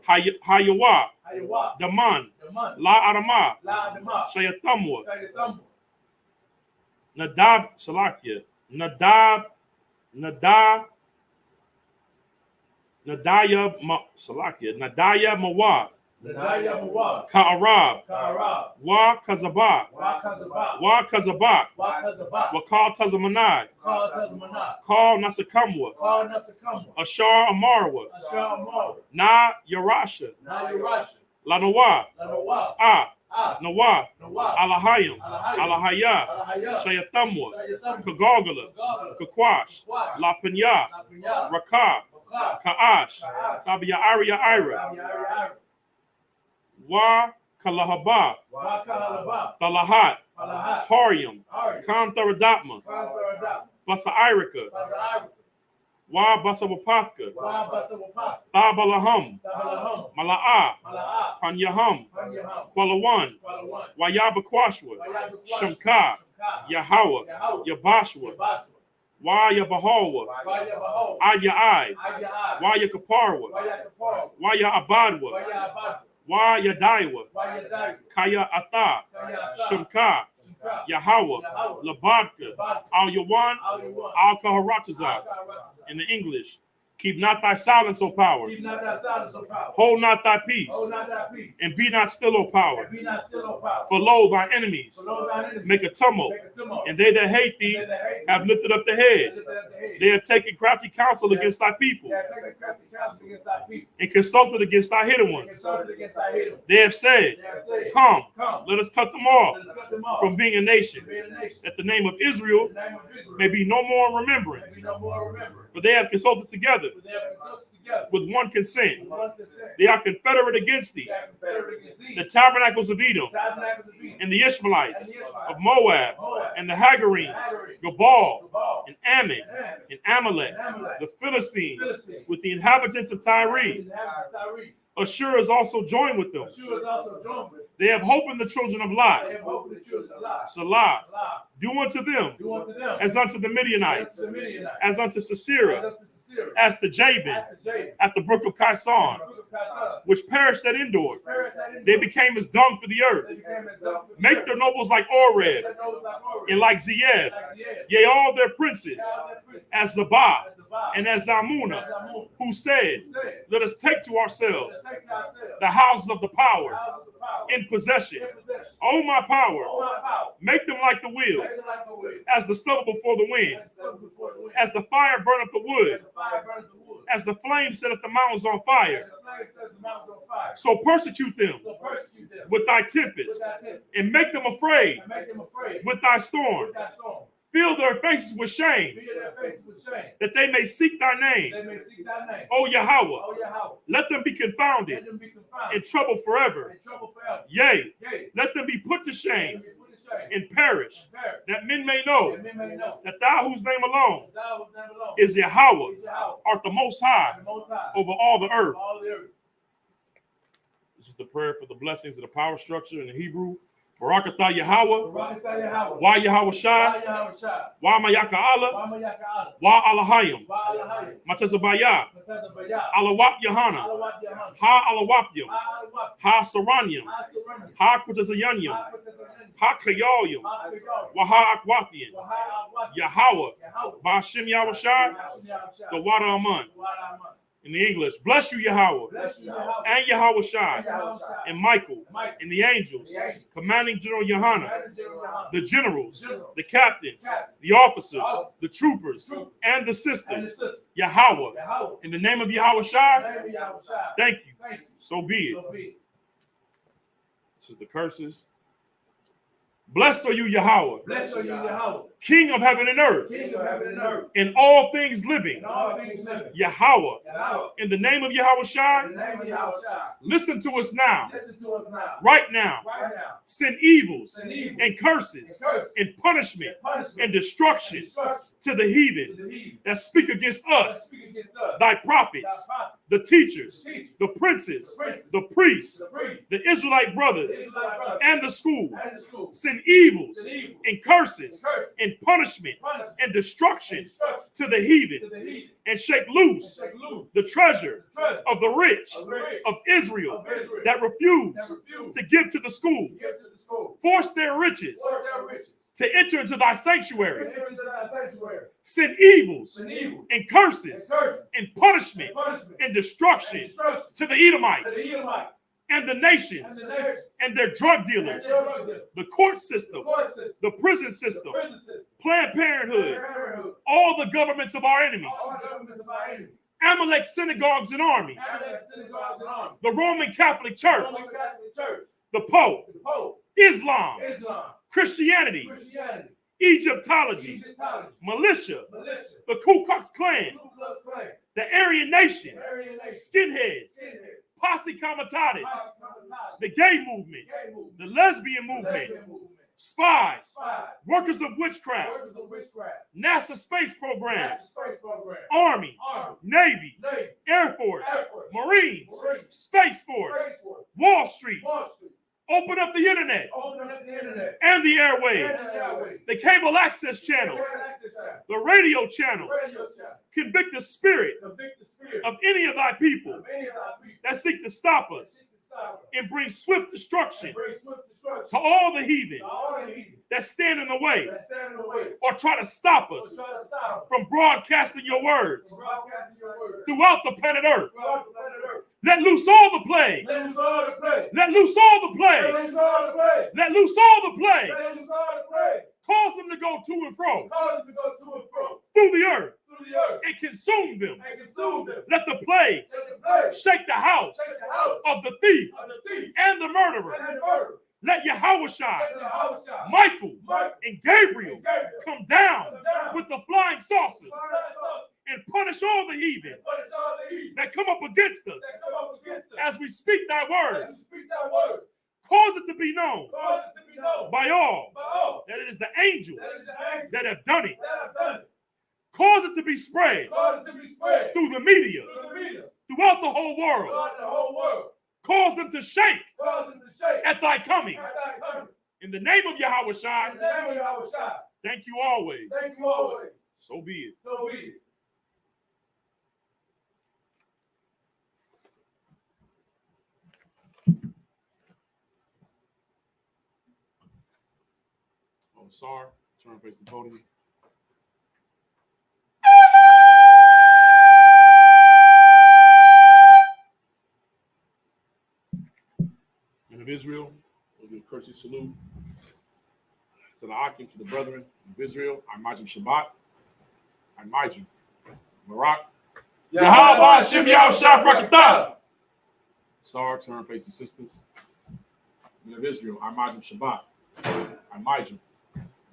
Hayawa, Hayawa, Daman, Daman, La Arama, La Adama, Shayatamwa, Sayatamu, Nadab Salakia, Nadaya Mawad, Nadaya Mawab, Ka'arab, Ka'arab, Wa Kazabak, Wa Kazabak, Wa Kazabak, Wa Kazabak, Wakal Tazamanai, Ka Tazmanah, Kal Nasakamwa, Ka Nasakamwa, Ashar Amarwa, Ashar Amor, Na Yarasha, Na Yurash, Lanawa, Lanawa, Nawa, Nawab, Alahayim, Alahayim, Alahaya, Alahaya, Shayatamwa, Sayatamu, Kagogala, Gagala, Kakwash, Kwash, La Pinya, Napinya, Raka, Baka, Ka'ash, Ka'ash, Tabia Ira, Yari, Wa Kalahaba, Wa Kalabab, Talahat, Palahat, Harium, Ari, Kantaradatma, Kantaradam, Basa Irika, Basa Wa Basawapafka, Wa Basawapah, Tabalaham, Tabalaham, Mala'a, Mala'a, Panyaham, Panyaham, Kwalawan, Kwalawan, Wayabakwashwa, Wayabakwash, Shamka, Yahweh, Yahweh, Yabashwa, Yabashwa, Waya Bahawa, Waya Bahol, Aya Ai, Ayah, Waya Kaparwa, Waya Kapar, Waya Abadwa, Waya Abad, Waya Daiwa, Waya Dai, Kaya Ata, Kaya Shamka, Shimka, Yahweh, Yahweh, Labadka, Labadka, Al Yawan, Al-Yawan, Al Kaharatazah. In the English, keep not thy silence, O power, keep not thy silence, O power, hold not thy peace, hold not thy peace, and be not still, O power. and be not still, O power, For lo, thy enemies for lo thine enemies make a tumult, make a tumult, and they that hate thee and they that hate have thee lifted up the head. lift up the head. They have taken crafty counsel against thy people, They have taken crafty counsel against thy people, and consulted against thy hidden and ones. consulted against thy hidden. They have said, They have said, Come, Come, let us cut them off let us cut them off from being a nation, from being a nation. that the name of Israel The name of Israel may be no more in may remembrance. be no more remembered. For they have consulted together For they have consulted together with one consent. with one consent. They are confederate against They thee, are confederate against thee. the tabernacles of Edom, Tabernacles of Edom, and the Ishmaelites and the Ishmaelites, of Moab, Moab, and the Hagarenes, Gabal, Gabal, and Ammon, and Ammon, and Amalek, and Amalek, the Philistines, Philistines, with the inhabitants of Tyre. and the inhabitants of Tyre. Ashur is also joined with them. Ashur is also joined with them. They have hope in the children of They Lot. have hope in the children of Lot. Salah, Salah, do unto them do unto them as unto the Midianites, as unto the Midianites, as unto as Sisera, unto Sisera, as to Jabin, as to Jacob, at the brook of Kison, which perished at Endor. They became as dung for the earth. Make their nobles like Oreb, and like Zeeb, yea, all their princes, as Zabah, and as Zalmunna, who said, Let us take to ourselves the houses of the power in possession. O my power, make them like the wheel, as the stubble before the wind, as the fire burneth the wood, as the flame setteth the mountains on fire. So persecute them with thy tempest, and make them afraid with thy storm. Fill their faces with shame, that they may seek thy name. O Yahweh, let them be confounded in trouble forever. Yea, let them be put to shame and perish, that men may know that thou, whose name alone is Yahweh, art the Most High over all the earth. This is the prayer for the blessings of the power structure in the Hebrew. Barakatah Yahweh, Wa Yahweh Shai, Wa Mayaka Allah, Wa Alahayim, Matazabaya, Alawap Yahana, Ha Alawapyam, Ha Saranyam, Ha Kutazayanyam, Ha Kayalyam, Wa Ha Akwathian, Yahweh, Bashim Yahweh Shai, the water Aman. In the English, bless you, Yahweh, and Yahweh Shai, and Michael, and the angels, commanding General Yohana, the generals, the captains, the officers, the troopers, and the sisters. Yahweh, in the name of Yahweh Shai, thank you. So be it. This is the curses. Blessed are you, Yahweh, Blessed are you, Yahweh, King of heaven and earth, King of heaven and earth, and all things living. and all things living. Yahweh, Yahweh, in the name of Yahweh in Shai, the name of Yahweh Shai, listen to us now, listen to us now. right now. Right now. Send evils Send evil and curses and curse and punishment and punishment and destruction destruction to the to heathen the heathen that speak against that us, speak against us. thy Thy prophets, prophets, the teachers, the teachers, the princes, the princes, the priests, the priests, the Israelite the brothers, Israelite brothers, and the school. and the schools. Send evils Send evil and curses and curse and punishment punishment and destruction and destruction to the heathen, to the heathen, and shake and loose shake loose the treasure the treasure of the rich of the rich of Israel of Israel that refuse that refuse to give to the school. to give to the school. Force their riches Force their riches to enter into thy sanctuary. enter into thy sanctuary. Send evils Send evil and and curses curse and punishment and punishment and and destruction destruction to the to Edomites the Edomites and the and nations the nations and their drug and dealers, their drug dealers, the court the system, court system, the prison the system, prison system, Planned Parenthood, parenthood, all the governments of our enemies, all governments of our enemies, Amalek synagogues and armies, Amalek synagogues and armies, the Roman Catholic Church, Roman Catholic Church, the Pope, the Pope, Islam, Islam, Christianity, Christianity, Egyptology, Egyptology, militia, militia, the Ku Klux Klan, Ku Klux Klan, the Aryan Nation, Aryan Nation, skinheads, skinhead, posse comitatus, Comitatus, the gay movement, gay movement, the lesbian movement, lesbian movement, spies, spies, workers of witchcraft, workers of witchcraft, NASA space NASA programs, space program, Army, Army, Navy, Navy, Air Force, Air Force, Marines, Marines, Space Force, Space Force, Wall Street. Wall Street, Open up the internet open up the internet, and the and airwaves, the airwaves, the cable access channels, access channel, the radio channels. radio channel, Convict the spirit convict the spirit of any of thy people of any of our people that seek to stop that us seek to stop us and bring swift and destruction bring swift destruction to all the heathen to all the heathen that stand in the way that stand in the way or try to stop or us try to stop us from broadcasting your words from broadcasting your word throughout the planet Earth. throughout the planet Earth. Let loose all the plagues. Let loose all the plagues. Let loose all the Let plagues. loose all the plagues. Let loose all the plagues. Let loose all the plagues. Cause them to go to and fro Cause them to go to and fro through the earth through the earth and consume them. and consume them. Let the plagues Let the plagues shake the house take the house of the thief of the thief and the murderer. and the murderer. Let Yahweh Shai, Let the house shine. Michael, Michael and Gabriel and Gabriel come down come down with the flying saucers and and punish all the heathen punish all the heathen that come up against us that come up against us as we speak thy word. as we speak that word. Cause it to be known Cause it to be known by all by all that it is the angels that is the angels that have done it. that have done it. Cause it to be spread Cause it to be spread through the media through the media throughout the whole world. throughout the whole world. Cause them to shake Cause them to shake at thy coming. at thy coming. In the name of Yahweh Shai, In the name of Yahweh Shai. thank you always. Thank you always. So be it. So be it. Oh, sorry. Turn face the podium. Men of Israel, we'll do a courtesy salute to the Akim, to the brethren of Israel. I Majim Shabbat. I Majim. Barak. Yahweh Hashem Yahushua Barakatah. Sar, turn face the sisters. Men of Israel, I Majim Shabbat. I Majim.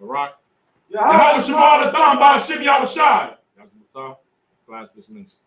Barak. Yahweh Shema Adam Ba Hashem Yahushua. Class dismissed.